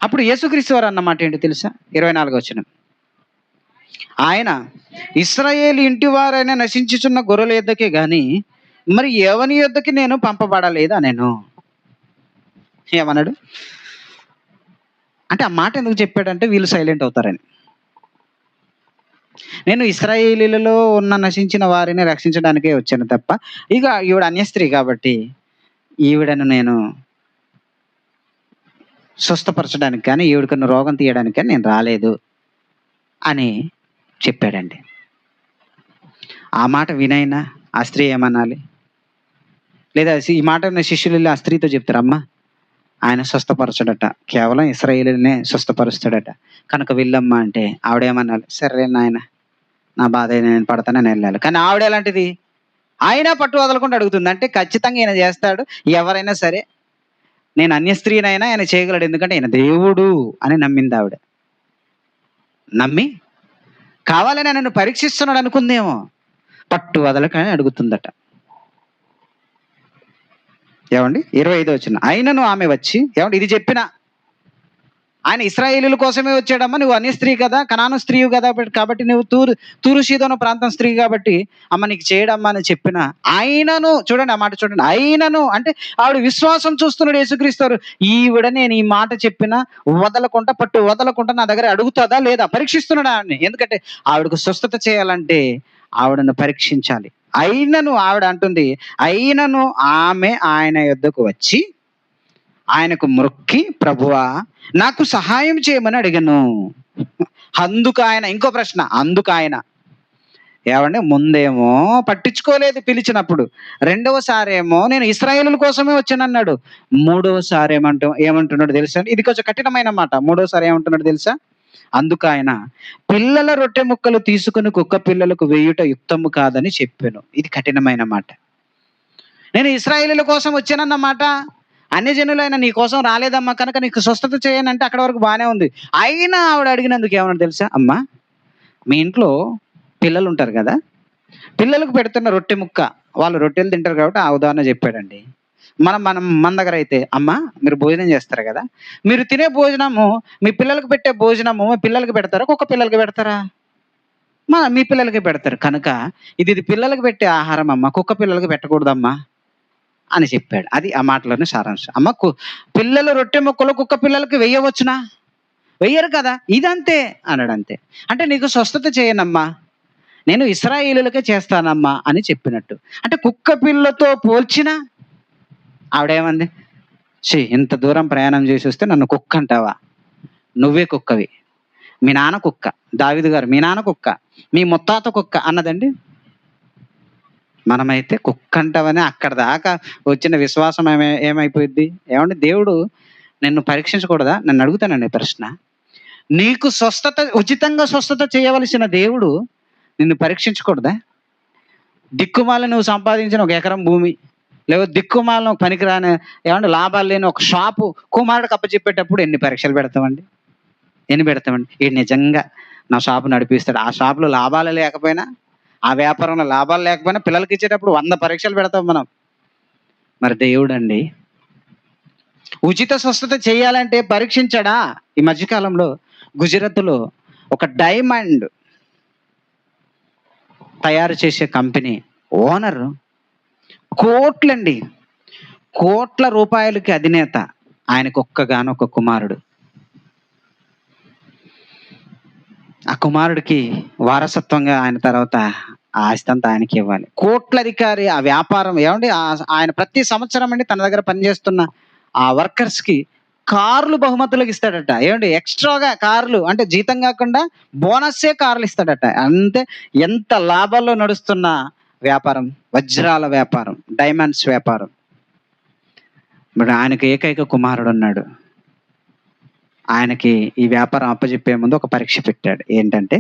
అప్పుడు యేసుక్రీస్తు వారు అన్నమాట ఏంటి తెలుసా? 24వ వచనం. ఆయన, ఇశ్రాయేలు ఇంటి వారైనా నశించుచున్న గొర్రెల యొద్దకే గాని మరి ఎవని యొద్దకి నేను పంపబడలేదు అనేను. ఏమన్నాడు అంటే, ఆ మాట ఎందుకు చెప్పాడంటే వీళ్ళు సైలెంట్ అవుతారని. నేను ఇశ్రాయేలీలలో ఉన్న నశించిన వారిని రక్షించడానికే వచ్చాను తప్ప, ఇక ఈవిడ అన్యస్త్రీ కాబట్టి ఈవిడను నేను స్వస్థపరచడానికి కానీ ఈవిడకన్నా రోగం తీయడానికి కానీ నేను రాలేదు అని చెప్పాడండి. ఆ మాట వినైనా ఆ స్త్రీ ఏమనాలి? లేదా ఈ మాట శిష్యులు వెళ్ళి ఆ స్త్రీతో చెప్తారమ్మా, ఆయన స్వస్థపరచడట, కేవలం ఇశ్రాయేలునే స్వస్థపరుస్తాడట, కనుక వెళ్ళమ్మా అంటే ఆవిడేమనాలి? సరే నాయన, నా బాధ నేను పడతానని వెళ్ళాలి. కానీ ఆవిడ ఎలాంటిది? ఆయన పట్టు వదలకుండా అడుగుతుంది. అంటే ఖచ్చితంగా ఈయన చేస్తాడు, ఎవరైనా సరే నేను అన్య స్త్రీనైనా ఆయన చేయగలడు, ఎందుకంటే ఆయన దేవుడు అని నమ్మింది ఆవిడ. నమ్మి కావాలని నన్ను పరీక్షిస్తున్నాడు అనుకుందేమో, పట్టు వదలకని అడుగుతుందట. ఏమండి 25వ వచనం. అయినను ఆమె వచ్చి, ఇది చెప్పిన ఆయన ఇశ్రాయేలీల కోసమే వచ్చాడమ్మా, నువ్వు అన్య స్త్రీ కదా, కనాను స్త్రీ కదా, కాబట్టి నువ్వు తూరు సీదోను ప్రాంతం స్త్రీ కాబట్టి అమ్మ నీకు చేయడమ్మా అని చెప్పిన ఆయనను, చూడండి ఆ మాట చూడండి, ఆయనను అంటే ఆవిడ విశ్వాసం చూస్తున్నాడు యేసుక్రీస్తు. ఈవిడ నేను ఈ మాట చెప్పినా వదలకుండా, పట్టు వదలకుండా నా దగ్గర అడుగుతుందా లేదా పరీక్షిస్తున్నాడు ఆవిడని. ఎందుకంటే ఆవిడకు స్వస్థత చేయాలంటే ఆవిడను పరీక్షించాలి. అయినను ఆవిడ అంటుంది, అయినను ఆమె ఆయన యొద్దకు వచ్చి ఆయనకు మొక్కి, ప్రభువా, నాకు సహాయం చేయమని అడిగాను. అందుకు ఆయన, ఇంకో ప్రశ్న, అందుకు ఆయన ఏమండి, ముందేమో పట్టించుకోలేదు పిలిచినప్పుడు, రెండవసారి ఏమో నేను ఇశ్రాయేలుల కోసమే వచ్చానన్నాడు, మూడవసారి ఏమంటున్నాడు తెలుసా? ఇది కొంచెం కఠినమైన మాట. మూడవసారి ఏమంటున్నాడు తెలుసా? అందుకు ఆయన, పిల్లల రొట్టె ముక్కలు తీసుకుని కుక్క పిల్లలకు వేయుట యుక్తము కాదని చెప్పాను. ఇది కఠినమైన మాట. నేను ఇశ్రాయేలుల కోసం వచ్చానన్నమాట. అన్ని జనులైన నీ కోసం రాలేదమ్మా, కనుక నీకు స్వస్థత చేయనంటే అక్కడ వరకు బాగానే ఉంది. అయినా ఆవిడ అడిగినందుకు ఏమన్నా తెలుసా? అమ్మా, మీ ఇంట్లో పిల్లలు ఉంటారు కదా, పిల్లలకు పెడుతున్న రొట్టె ముక్క, వాళ్ళు రొట్టెలు తింటారు కాబట్టి ఆ ఉదాహరణ చెప్పాడండి. మన దగ్గర అయితే, అమ్మ మీరు భోజనం చేస్తారు కదా, మీరు తినే భోజనము, మీ పిల్లలకు పెట్టే భోజనము మీ పిల్లలకి పెడతారా, కుక్క పిల్లలకి పెడతారా? మీ పిల్లలకి పెడతారు. కనుక ఇది పిల్లలకు పెట్టే ఆహారం అమ్మ, కుక్క పిల్లలకి పెట్టకూడదమ్మా అని చెప్పాడు. అది ఆ మాటలోని సారాంశం. అమ్మ, పిల్లలు రొట్టె ముక్కలు కుక్క పిల్లలకి వెయ్యవచ్చునా? వెయ్యరు కదా. ఇదంతే అన్నాడు. అంతే. అంటే నీకు స్వస్థత చేయనమ్మా, నేను ఇశ్రాయేలులకే చేస్తానమ్మా అని చెప్పినట్టు. అంటే కుక్క పిల్లతో పోల్చిన ఆవిడేమంది? ఇంత దూరం ప్రయాణం చేసి వస్తే నన్ను కుక్క అంటావా? నువ్వే కుక్కవి. మీ నాన్న కుక్క, దావీదు గారు మీ నాన్న కుక్క, మీ ముత్తాత కుక్క అన్నదండి. మనమైతే కుక్క అంటావని అక్కడ దాకా వచ్చిన విశ్వాసం ఏమైపోయింది? ఏమంటే దేవుడు నిన్ను పరీక్షించకూడదా? నన్ను అడుగుతానండి ప్రశ్న. నీకు ఉచితంగా స్వస్థత చేయవలసిన దేవుడు నిన్ను పరీక్షించకూడదా? దిక్కుమాల నువ్వు సంపాదించిన ఒక ఎకరం భూమి, లేకపోతే దిక్కుమాలను పనికిరాని ఏమంటే లాభాలు లేని ఒక షాపు కుమారుడికి అప్పచెప్పేటప్పుడు ఎన్ని పరీక్షలు పెడతామండి? ఇది నిజంగా నా షాపు నడిపిస్తాడు, ఆ షాపులో లాభాలు లేకపోయినా, ఆ వ్యాపారంలో లాభాలు లేకపోయినా పిల్లలకి ఇచ్చేటప్పుడు 100 పరీక్షలు పెడతాం మనం. మరి దేవుడు అండి ఉచిత స్వస్థత చేయాలంటే పరీక్షించడా? ఈ మధ్యకాలంలో గుజరాత్లో ఒక డైమండ్ తయారు చేసే కంపెనీ ఓనర్ కోట్లండి, కోట్ల రూపాయలకి అధినేత. ఆయనకు ఒక్కగానొక్క కుమారుడు. ఆ కుమారుడికి వారసత్వంగా ఆయన తర్వాత ఆ ఆస్తి అంతా ఆయనకి ఇవ్వాలి. కోట్ల అధికారి. ఆ వ్యాపారం ఏమండి, ఆయన ప్రతి సంవత్సరం అండి తన దగ్గర పనిచేస్తున్న ఆ వర్కర్స్ కి కార్లు బహుమతులకు ఇస్తాడట. ఏమండి, ఎక్స్ట్రాగా కార్లు, అంటే జీతం కాకుండా బోనస్సే కార్లు ఇస్తాడట. అంతే. ఎంత లాభాల్లో నడుస్తున్న వ్యాపారం, వజ్రాల వ్యాపారం, డైమండ్స్ వ్యాపారం. మరి ఆయనకు ఏకైక కుమారుడు ఉన్నాడు. ఆయనకి ఈ వ్యాపారం అప్పచెప్పే ముందు ఒక పరీక్ష పెట్టాడు. ఏంటంటే,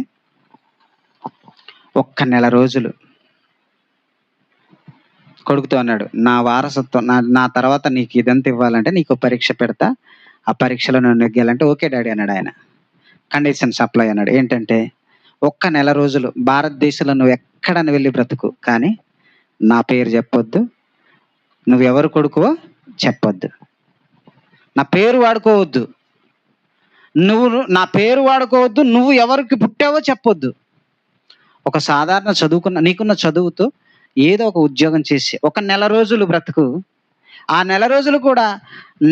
ఒక్క నెల రోజులు కొడుకుతో అన్నాడు, నా వారసత్వం, నా తర్వాత నీకు ఇదంతా ఇవ్వాలంటే నీకు పరీక్ష పెడతా, ఆ పరీక్షలో నువ్వు నెగ్గాలంటే ఓకే డాడీ అన్నాడు ఆయన. కండిషన్స్ అప్లై అన్నాడు. ఏంటంటే, ఒక్క నెల రోజులు భారతదేశంలో నువ్వు ఎక్కడని వెళ్ళి బ్రతుకు, కానీ నా పేరు చెప్పొద్దు, నువ్వెవరు కొడుకువో చెప్పొద్దు, నా పేరు వాడుకోవద్దు, నా పేరు వాడుకోవద్దు, నువ్వు ఎవరికి పుట్టావో చెప్పొద్దు. ఒక సాధారణ నీకున్న చదువుతో ఏదో ఒక ఉద్యోగం చేసి ఒక నెల రోజులు బ్రతుకు. ఆ నెల రోజులు కూడా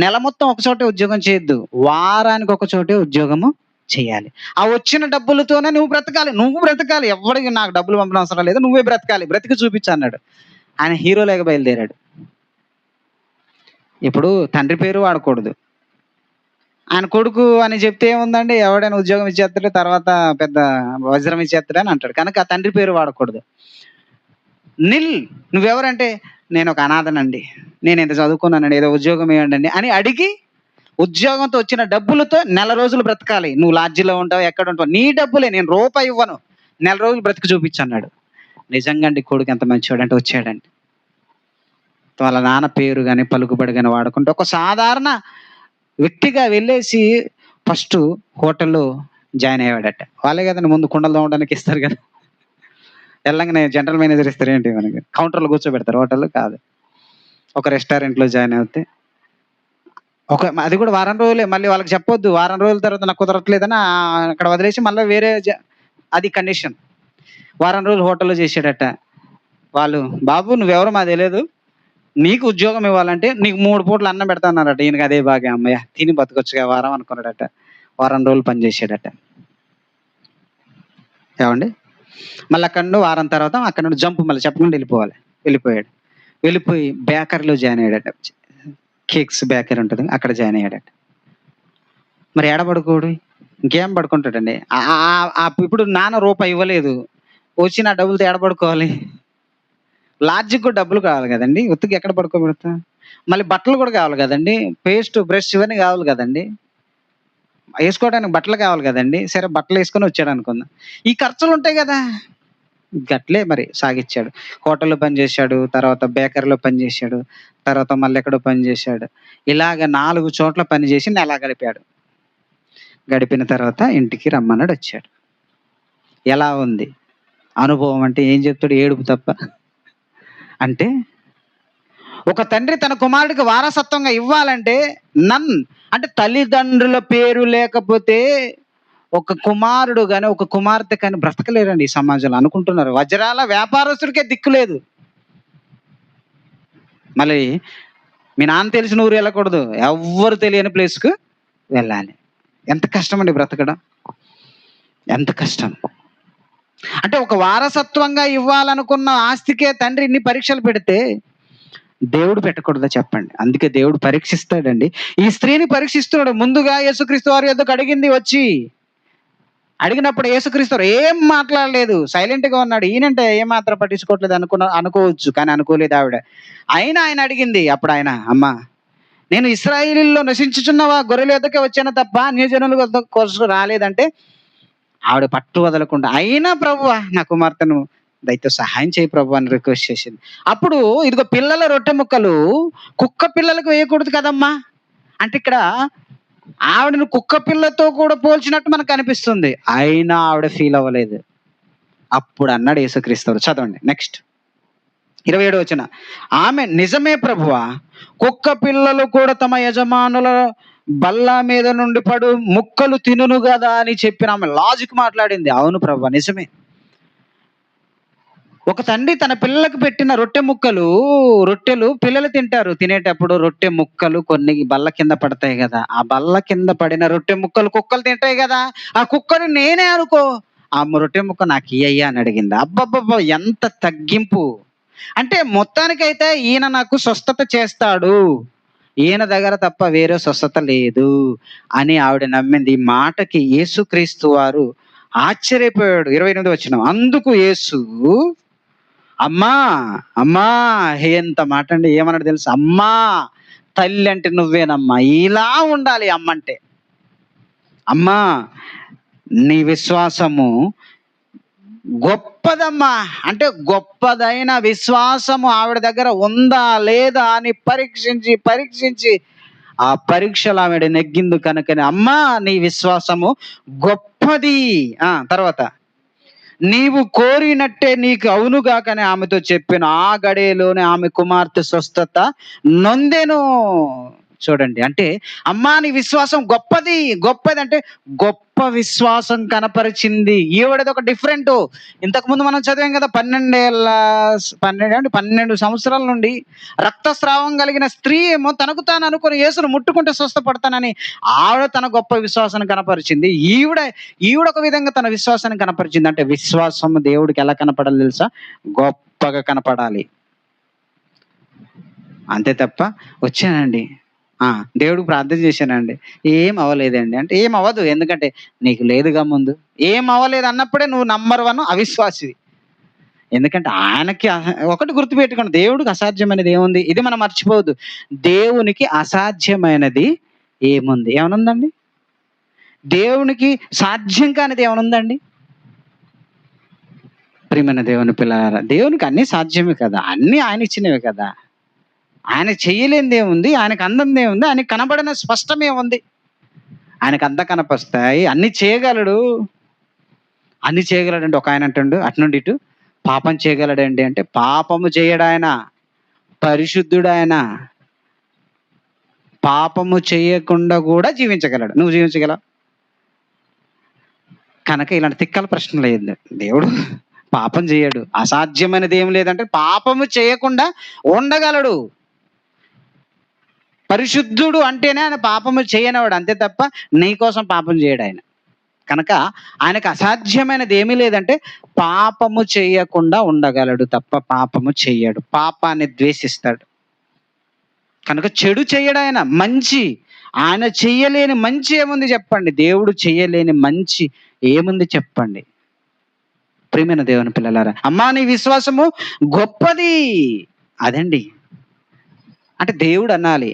నెల మొత్తం ఒక చోటే ఉద్యోగం చేయొద్దు, వారానికి ఒక చోటే ఉద్యోగము చేయాలి. ఆ వచ్చిన డబ్బులతోనే నువ్వు బ్రతకాలి. ఎవరికి నాకు డబ్బులు పంపడం అవసరం లేదు, నువ్వే బ్రతకాలి, బ్రతికి చూపించు అన్నాడు. ఆయన హీరోలేక బయలుదేరాడు. ఇప్పుడు తండ్రి పేరు వాడకూడదు. ఆయన కొడుకు అని చెప్తే ఏముందండి, ఎవడైనా ఉద్యోగం ఇచ్చేస్తాడు, తర్వాత పెద్ద వజ్రం ఇచ్చేస్తాడు అని అంటాడు. కనుక ఆ తండ్రి పేరు వాడకూడదు. నువ్వెవరంటే, నేను ఒక అనాథనండి, నేను ఎంత చదువుకున్నానండి, ఏదో ఉద్యోగం ఇవ్వండి అని అడిగి ఉద్యోగంతో వచ్చిన డబ్బులతో నెల రోజులు బ్రతకాలి. నువ్వు లాడ్జిలో ఉంటావు, ఎక్కడ ఉంటావు, నీ డబ్బులే, నేను రూపాయి ఇవ్వను, నెల రోజులు బ్రతికి చూపించన్నాడు. నిజంగా అండి, కొడుకు ఎంత మంచివాడు అంటే వచ్చాడండి. వాళ్ళ నాన్న పేరు కానీ పలుకుబడి కానీ వాడుకుంటే ఒక సాధారణ వ్యక్తిగా వెళ్ళేసి ఫస్ట్ హోటల్లో జాయిన్ అయ్యాడట. వాళ్ళే కదండి ముందు కుండలు తోమడానికి ఇస్తారు కదా, వెళ్ళంగానే జనరల్ మేనేజర్ ఇస్తారు ఏంటి, మనకి కౌంటర్లో కూర్చోబెడతారు. హోటల్లో కాదు, ఒక రెస్టారెంట్లో జాయిన్ అవుతే అది కూడా వారం రోజులే. మళ్ళీ వాళ్ళకి చెప్పొద్దు, వారం రోజుల తర్వాత నాకు కుదరట్లేదని అక్కడ వదిలేసి మళ్ళీ వేరే అది కండిషన్. వారం రోజులు హోటల్లో చేసాడట. వాళ్ళు, బాబు నువ్వెవరో మాకు తెలియదు, నీకు ఉద్యోగం ఇవ్వాలంటే నీకు 3 పూటలు అన్నం పెడతా అన్నారట. ఈయనకి అదే బాగా, అమ్మయ్య తిని బతకొచ్చుగా వారం అనుకున్నాడట. వారం రోజులు పనిచేసాడట. ఏమండి, మళ్ళీ అక్కడ నుండి వారం తర్వాత అక్కడ నుండి జంపు, మళ్ళీ చెప్పకుండా వెళ్ళిపోయాడు. వెళ్ళిపోయి బేకరీలో జాయిన్ అయ్యాడట. కేక్స్ బేకరీ ఉంటుంది, అక్కడ జాయిన్ అయ్యాడట. మరి ఏడ పడుకోడు, ఇంకేం పడుకుంటాడండి. ఇప్పుడు నాన్న రూపాయి ఇవ్వలేదు, వచ్చిన ఆ డబ్బులతో ఎక్కడ పడుకోవాలి? లాడ్జికి కూడా డబ్బులు కావాలి కదండి, ఉత్తికి ఎక్కడ పడుకోబెడతా? మళ్ళీ బట్టలు కూడా కావాలి కదండి, పేస్ట్ బ్రష్ ఇవన్నీ కావాలి కదండి, వేసుకోవడానికి బట్టలు కావాలి కదండి. సరే బట్టలు వేసుకొని వచ్చాడు అనుకుందాం, ఈ ఖర్చులు ఉంటాయి కదా. గట్లే మరి సాగిచ్చాడు. హోటల్లో పని చేశాడు, తర్వాత బేకరీలో పని చేశాడు, తర్వాత మళ్ళీ ఎక్కడో పని చేశాడు. ఇలాగ 4 చోట్ల పని చేసి నెల గడిపాడు. గడిపిన తర్వాత ఇంటికి రమ్మన్నాడు, వచ్చాడు. ఎలా ఉంది అనుభవం అంటే ఏం చెప్తాడు? ఏడుపు తప్ప. అంటే ఒక తండ్రి తన కుమారుడికి వారసత్వంగా ఇవ్వాలంటే నన్ అంటే తల్లిదండ్రుల పేరు లేకపోతే ఒక కుమారుడు గాని ఒక కుమార్తె కానీ బ్రతకలేరండి ఈ సమాజంలో అనుకుంటున్నారు. వజ్రాల వ్యాపారస్తుడికే దిక్కు లేదు. మళ్ళీ మీ నాన్న తెలిసిన ఊరు వెళ్ళకూడదు, ఎవ్వరు తెలియని ప్లేస్కు వెళ్ళాలి. ఎంత కష్టం అండి బ్రతకడం, ఎంత కష్టం. అంటే ఒక వారసత్వంగా ఇవ్వాలనుకున్న ఆస్తికే తండ్రి ఇన్ని పరీక్షలు పెడితే దేవుడు పెట్టకూడదా చెప్పండి? అందుకే దేవుడు పరీక్షిస్తాడండి. ఈ స్త్రీని పరీక్షిస్తున్నాడు. ముందుగా యేసుక్రీస్తు వారి యొద్దకు అడిగింది, వచ్చి అడిగినప్పుడు యేసుక్రీస్తు వారు ఏం మాట్లాడలేదు, సైలెంట్ గా ఉన్నాడు. ఈయనంటే ఏమాత్రం పట్టించుకోవట్లేదు అనుకోవచ్చు, కానీ అనుకోలేదు ఆవిడ. అయినా ఆయన అడిగింది. అప్పుడు ఆయన, అమ్మా నేను ఇశ్రాయేలీయుల్లో నశించుచున్న గొర్రెల యొద్దకే వచ్చాను తప్ప అన్యజనుల వద్ద కోసం రాలేదంటే ఆవిడ పట్టు వదలకుండా, అయినా ప్రభువా నా కుమార్తెను దయతో సహాయం చేయి ప్రభు అని రిక్వెస్ట్ చేసింది. అప్పుడు ఇదిగో పిల్లల రొట్టె ముక్కలు కుక్క పిల్లలకు వేయకూడదు కదమ్మా అంటే ఇక్కడ ఆవిడను కుక్క పిల్లతో కూడా పోల్చినట్టు మనకు అనిపిస్తుంది. అయినా ఆవిడ ఫీల్ అవ్వలేదు. అప్పుడు అన్నాడు యేసుక్రీస్తు. చదవండి నెక్స్ట్ 27వ వచనం. ఆమె, నిజమే ప్రభువా, కుక్క పిల్లలు కూడా తమ యజమానుల బల్ల మీద నుండి పడు ముక్కలు తినును కదా అని చెప్పిన ఆమె లాజిక్ మాట్లాడింది. అవును ప్రభువా, నిజమే. ఒక తండ్రి తన పిల్లలకు పెట్టిన రొట్టెలు పిల్లలు తింటారు. తినేటప్పుడు రొట్టె ముక్కలు కొన్ని బల్ల కింద పడతాయి కదా, ఆ బల్ల కింద పడిన రొట్టె ముక్కలు కుక్కలు తింటాయి కదా. ఆ కుక్కని నేనే అనుకో, ఆ రొట్టె ముక్క నాకు ఇయ్యా అని అడిగింది. అబ్బబ్బబ్బా, ఎంత తగ్గింపు. అంటే మొత్తానికైతే ఈయన నాకు స్వస్థత చేస్తాడు, ఈయన దగ్గర తప్ప వేరే స్వస్థత లేదు అని ఆవిడ నమ్మింది. ఈ మాటకి యేసుక్రీస్తు వారు ఆశ్చర్యపోయాడు. 28వ వచనం. అందుకు యేసు, అమ్మా అమ్మా, ఎంత మాట అండి, ఏమన్నాడు తెలుసు? అమ్మా, తల్లి అంటే నువ్వేనమ్మా, ఇలా ఉండాలి అమ్మ అంటే. అమ్మా, నీ విశ్వాసము గొప్పదమ్మా అంటే గొప్పదైన విశ్వాసము ఆవిడ దగ్గర ఉందా లేదా అని పరీక్షించి ఆ పరీక్షలు ఆవిడ నెగ్గింది కనుకనే అమ్మా నీ విశ్వాసము గొప్పది. తర్వాత నీవు కోరినట్టే నీకు అవునుగాకని ఆమెతో చెప్పిన ఆ గడియలోనే ఆమె కుమార్తె స్వస్థత నొందెను. చూడండి, అంటే అమ్మా నీ విశ్వాసం గొప్పది అంటే గొప్ప విశ్వాసం కనపరిచింది. ఈవిడది ఒక డిఫరెంట్. ఇంతకు ముందు మనం చదివాం కదా, 12 సంవత్సరాల నుండి రక్తస్రావం కలిగిన స్త్రీ ఏమో తనకు తాను అనుకుని యేసును ముట్టుకుంటే స్వస్థపడతానని ఆవిడ తన గొప్ప విశ్వాసాన్ని కనపరిచింది. ఈవిడ ఒక విధంగా తన విశ్వాసాన్ని కనపరిచింది. అంటే విశ్వాసం దేవుడికి ఎలా కనపడాలి తెలుసా? గొప్పగా కనపడాలి. అంతే తప్ప వచ్చానండి, దేవుడికి ప్రార్థన చేశానండి, ఏం అవ్వలేదండి అంటే ఏం అవ్వదు. ఎందుకంటే నీకు లేదుగా ముందు. ఏం అవ్వలేదు అన్నప్పుడే నువ్వు నంబర్ 1 అవిశ్వాసివి. ఎందుకంటే ఆయనకి ఒకటి గుర్తుపెట్టుకోండి, దేవుడికి అసాధ్యమైనది ఏముంది? ఇది మనం మర్చిపోవద్దు. దేవునికి అసాధ్యమైనది ఏముంది? ఏమనుందండి? దేవునికి సాధ్యం కానిది ఏమనుందండి? ప్రియమైన దేవుని పిల్లలారా, దేవునికి అన్ని సాధ్యమే కదా, అన్ని ఆయన ఇచ్చినవే కదా. ఆయన చెయ్యలేనిది ఏముంది? ఆయనకు అందంది ఏముంది? ఆయనకు కనబడిన స్పష్టమే ఉంది. ఆయనకు అంతా కనపరుస్తాయి, అన్ని చేయగలడు. అన్ని చేయగలడంటే ఒక ఆయన అంటాడు అటు నుండి ఇటు, పాపం చేయగలడండి అంటే పాపము చేయడాయన, పరిశుద్ధుడు ఆయన, పాపము చేయకుండా కూడా జీవించగలడు. నువ్వు జీవించగలవు కనుక ఇలాంటి తిక్కల ప్రశ్న లేదు. దేవుడు పాపం చేయడు, అసాధ్యమైనది ఏం లేదంటే పాపము చేయకుండా ఉండగలడు. పరిశుద్ధుడు అంటేనే ఆయన పాపము చేయనివాడు, అంతే తప్ప నీ కోసం పాపం చేయడు ఆయన. కనుక ఆయనకు అసాధ్యమైనది ఏమీ లేదంటే పాపము చేయకుండా ఉండగలడు తప్ప పాపము చెయ్యడు. పాపాన్ని ద్వేషిస్తాడు కనుక చెడు చెయ్యడు ఆయన. మంచి, ఆయన చెయ్యలేని మంచి ఏముంది చెప్పండి? దేవుడు చెయ్యలేని మంచి ఏముంది చెప్పండి? ప్రియమైన దేవుని పిల్లలారా, అమ్మా నీ విశ్వాసము గొప్పది. అదండి, అంటే దేవుడు అనాలి,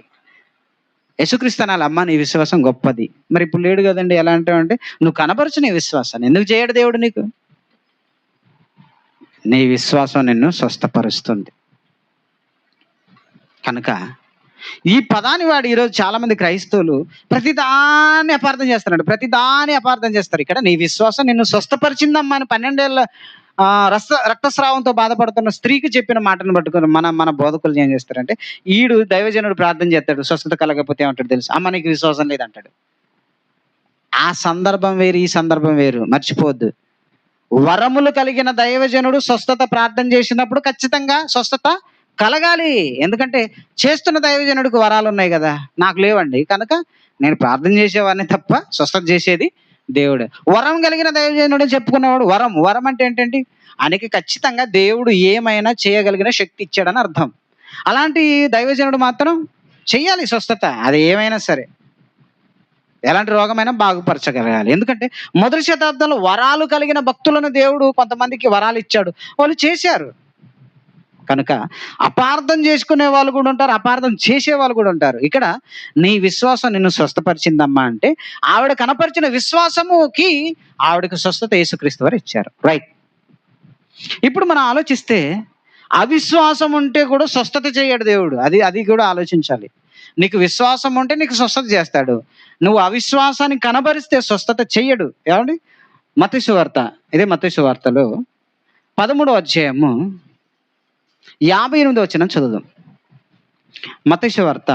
యేసుక్రీస్తు అనాలి అమ్మా నీ విశ్వాసం గొప్పది. మరి ఇప్పుడు లేడు కదండి. ఎలా అంటే నువ్వు కనపరచు నీ విశ్వాసాన్ని. ఎందుకు చేయడు దేవుడు నీకు? నీ విశ్వాసం నిన్ను స్వస్థపరుస్తుంది. కనుక ఈ పదాన్ని వాడు ఈరోజు చాలా మంది క్రైస్తవులు ప్రతిదాన్ని అపార్థం చేస్తారండి, ప్రతిదాన్ని అపార్థం చేస్తారు. ఇక్కడ నీ విశ్వాసం నిన్ను స్వస్థపరిచిందమ్మా అని 12 ఏళ్ళ రక్తస్రావంతో బాధపడుతున్న స్త్రీకి చెప్పిన మాటను పట్టుకుని మన బోధకులు ఏం చేస్తారంటే, ఈడు దైవజనుడు ప్రార్థన చేస్తాడు, స్వస్థత కలగకపోతే ఏమంటాడు తెలుసు, అమ్మ నీకు విశ్వాసం లేదంటాడు. ఆ సందర్భం వేరు, ఈ సందర్భం వేరు, మర్చిపోవద్దు. వరములు కలిగిన దైవజనుడు స్వస్థత ప్రార్థన చేసినప్పుడు ఖచ్చితంగా స్వస్థత కలగాలి. ఎందుకంటే చేస్తున్న దైవజనుడికి వరాలు ఉన్నాయి కదా, నాకు లేవండి. కనుక నేను ప్రార్థన చేసేవాడిని తప్ప స్వస్థత చేసేది దేవుడు. వరం కలిగిన దైవజనుడు చెప్పుకునేవాడు. వరం అంటే ఏంటండి? ఆయనకి ఖచ్చితంగా దేవుడు ఏమైనా చేయగలిగిన శక్తి ఇచ్చాడని అర్థం. అలాంటి దైవజనుడు మాత్రం చెయ్యాలి స్వస్థత, అది ఏమైనా సరే, ఎలాంటి రోగమైనా బాగుపరచగలగాలి. ఎందుకంటే మొదటి శతాబ్దంలో వరాలు కలిగిన భక్తులను దేవుడు కొంతమందికి వరాలు ఇచ్చాడు, వాళ్ళు చేశారు. కనుక అపార్థం చేసుకునే వాళ్ళు కూడా ఉంటారు, అపార్థం చేసే వాళ్ళు కూడా ఉంటారు. ఇక్కడ నీ విశ్వాసం నిన్ను స్వస్థపరిచిందమ్మా అంటే ఆవిడ కనపరిచిన విశ్వాసముకి ఆవిడకి స్వస్థత యేసుక్రీస్తు వారు ఇచ్చారు. రైట్. ఇప్పుడు మనం ఆలోచిస్తే అవిశ్వాసం ఉంటే కూడా స్వస్థత చేయడు దేవుడు. అది కూడా ఆలోచించాలి. నీకు విశ్వాసం ఉంటే నీకు స్వస్థత చేస్తాడు, నువ్వు అవిశ్వాసాన్ని కనబరిస్తే స్వస్థత చెయ్యడు. ఏమండి? మత్తయి సువార్త, ఇదే మత్తయి సువార్తలో 13వ అధ్యాయము 58వ వచనం చదువుదాం. మత్తయి సువార్త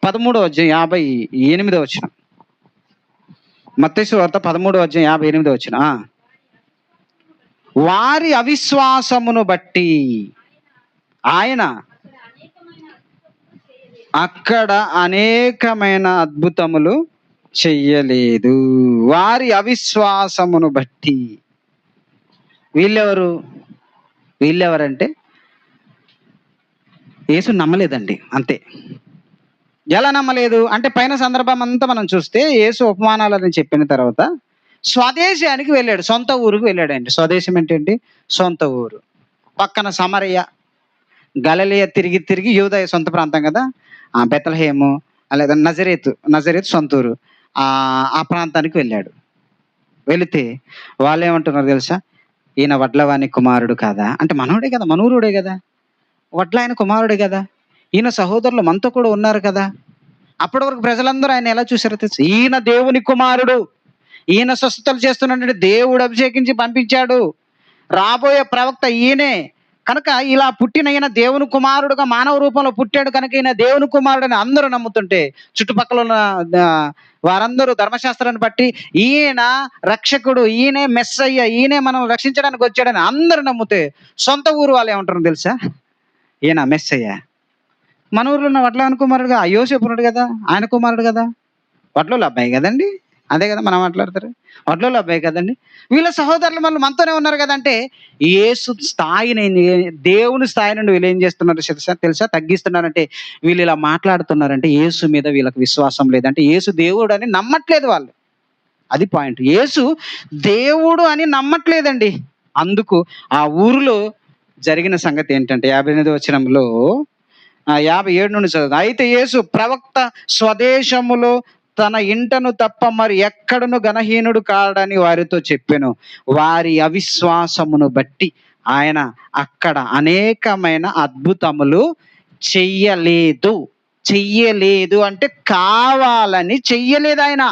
13వ అధ్యాయం 58వ వచనం. మత్తయి సువార్త 13వ అధ్యాయం 58వ వచనం. వారి అవిశ్వాసమును బట్టి ఆయన అక్కడ అనేకమైన అద్భుతములు చెయ్యలేదు. వారి అవిశ్వాసమును బట్టి. వీళ్ళెవరంటే యేసు నమ్మలేదండి, అంతే. ఎలా నమ్మలేదు అంటే పైన సందర్భం అంతా మనం చూస్తే యేసు ఉపమానాలని చెప్పిన తర్వాత స్వదేశానికి వెళ్ళాడు, సొంత ఊరుకు వెళ్ళాడండి. స్వదేశం ఏంటండి? సొంత ఊరు. పక్కన సమరయ, గలిలయ తిరిగి యూదయ సొంత ప్రాంతం కదా, బెత్లెహేము లేదా నజరేతు సొంత ఊరు, ఆ ప్రాంతానికి వెళ్ళాడు. వెళితే వాళ్ళు ఏమంటున్నారు తెలుసా? ఈయన వడ్లవాని కుమారుడు కాదా అంటే, మనోడే కదా, మనూరుడే కదా, వడ్ల ఆయన కుమారుడే కదా, ఈయన సహోదరులు మనతో కూడా ఉన్నారు కదా. అప్పటి వరకు ప్రజలందరూ ఆయన ఎలా చూసారో తెలుసు, ఈయన దేవుని కుమారుడు, ఈయన స్వస్థతలు చేస్తున్నట్టు దేవుడు అభిషేకించి పంపించాడు, రాబోయే ప్రవక్త ఈయనే. కనుక ఇలా పుట్టిన ఈయన దేవుని కుమారుడుగా మానవ రూపంలో పుట్టాడు కనుక ఈయన దేవుని కుమారుడని అందరూ నమ్ముతుంటే, చుట్టుపక్కల ఉన్న వారందరూ ధర్మశాస్త్రాన్ని బట్టి ఈయన రక్షకుడు, ఈయనే మెస్సయ్య, ఈయనే మనం రక్షించడానికి వచ్చాడని అందరూ నమ్ముతే, సొంత ఊరు వాళ్ళు ఏమంటారు తెలుసా? ఈయన మెస్సయ్య. మన ఊర్లో ఉన్న వడ్లవాని కుమారుడుగా యోసేపు ఉన్నాడు కదా, ఆయన కుమారుడు కదా, వడ్లలో అబ్బాయి కదండి, అదే కదా మనం మాట్లాడతారు, వడ్లలో అబ్బాయి కదండి. వీళ్ళ సహోదరులు మళ్ళీ మనతోనే ఉన్నారు కదంటే, యేసు స్థాయిని, దేవుని స్థాయి నుండి వీళ్ళు ఏం చేస్తున్నారు తెలుసా? తగ్గిస్తున్నారంటే, వీళ్ళు ఇలా మాట్లాడుతున్నారంటే యేసు మీద వీళ్ళకి విశ్వాసం లేదంటే, యేసు దేవుడు అని నమ్మట్లేదు వాళ్ళు. అది పాయింట్. యేసు దేవుడు అని నమ్మట్లేదండి. అందుకు ఆ ఊరిలో జరిగిన సంగతి ఏంటంటే 58వ వచనంలో 57 నుండి చదువు. అయితే యేసు ప్రవక్త స్వదేశములో తన ఇంటను తప్ప మరి ఎక్కడను ఘనహీనుడు కాడని వారితో చెప్పెను. వారి అవిశ్వాసమును బట్టి ఆయన అక్కడ అనేకమైన అద్భుతములు చెయ్యలేదు అంటే కావాలని చెయ్యలేదు ఆయన,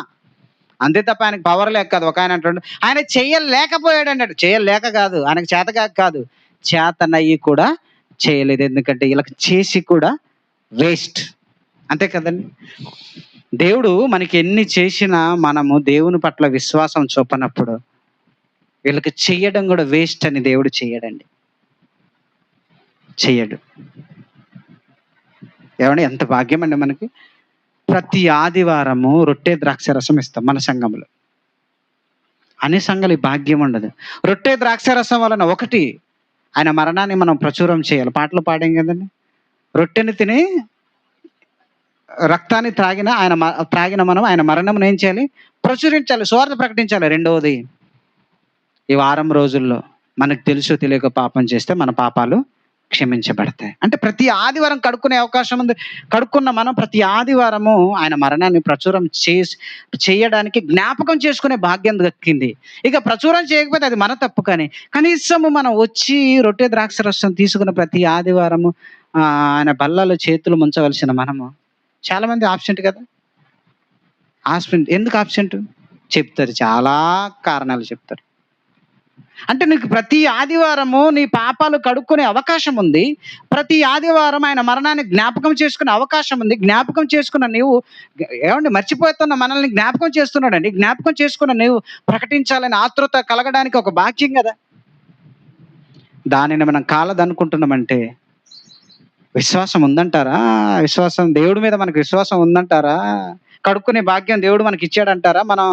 అంతే తప్ప ఆయనకు పవర్ లేక కాదు. ఒక ఆయన అంటాడు ఆయన చెయ్యలేకపోయాడు అన్నాడు. చెయ్యలేక కాదు, ఆయనకు చేతగా కాదు, చేతనయ్యి కూడా చేయలేదు. ఎందుకంటే వీళ్ళకి చేసి కూడా వేస్ట్, అంతే కదండి. దేవుడు మనకి ఎన్ని చేసినా మనము దేవుని పట్ల విశ్వాసం చూపనప్పుడు వీళ్ళకి చెయ్యడం కూడా వేస్ట్ అని దేవుడు చెయ్యడండి, చెయ్యడు. ఏమంటే ఎంత భాగ్యం అండి మనకి. ప్రతి ఆదివారము రొట్టె ద్రాక్ష రసం ఇస్తాం మన సంఘంలో. అన్ని సంఘాలు ఈ భాగ్యం ఉండదు. రొట్టె ద్రాక్ష రసం వలన ఒకటి, ఆయన మరణాన్ని మనం ప్రచురం చేయాలి. పాటలు పాడాం కదండి, రొట్టెని తిని రక్తాన్ని త్రాగిన మనం ఆయన మరణం ఏం చేయాలి? ప్రచురించాలి, సువార్త ప్రకటించాలి. రెండవది, ఈ వారం రోజుల్లో మనకు తెలుసో తెలియక పాపం చేస్తే మన పాపాలు క్షమించబడతాయి. అంటే ప్రతి ఆదివారం కడుక్కునే అవకాశం ఉంది. కడుక్కున్న మనం ప్రతి ఆదివారము ఆయన మరణాన్ని ప్రచురం చేయడానికి జ్ఞాపకం చేసుకునే భాగ్యం దక్కింది. ఇక ప్రచురం చేయకపోతే అది మన తప్పు. కానీ కనీసము మనం వచ్చి రొట్టె ద్రాక్ష రసం తీసుకున్న ప్రతి ఆదివారము ఆయన బల్లలో చేతులు ముంచవలసిన మనము చాలా మంది ఆబ్సెంట్ కదా. ఆబ్సెంట్ ఎందుకు ఆబ్సెంట్ చెప్తారు, చాలా కారణాలు చెప్తారు. అంటే నీకు ప్రతి ఆదివారము నీ పాపాలు కడుక్కునే అవకాశం ఉంది. ప్రతి ఆదివారం ఆయన మరణాన్ని జ్ఞాపకం చేసుకునే అవకాశం ఉంది. జ్ఞాపకం చేసుకున్న నీవు ఏమండి మర్చిపోతున్న మనల్ని జ్ఞాపకం చేస్తున్నాడండి. జ్ఞాపకం చేసుకున్న నీవు ప్రకటించాలని ఆతృత కలగడానికి ఒక భాగ్యం కదా. దానిని మనం కాలదనుకుంటున్నామంటే విశ్వాసం ఉందంటారా? విశ్వాసం దేవుడి మీద మనకు విశ్వాసం ఉందంటారా? కడుక్కునే భాగ్యం దేవుడు మనకి ఇచ్చాడంటారా? మనం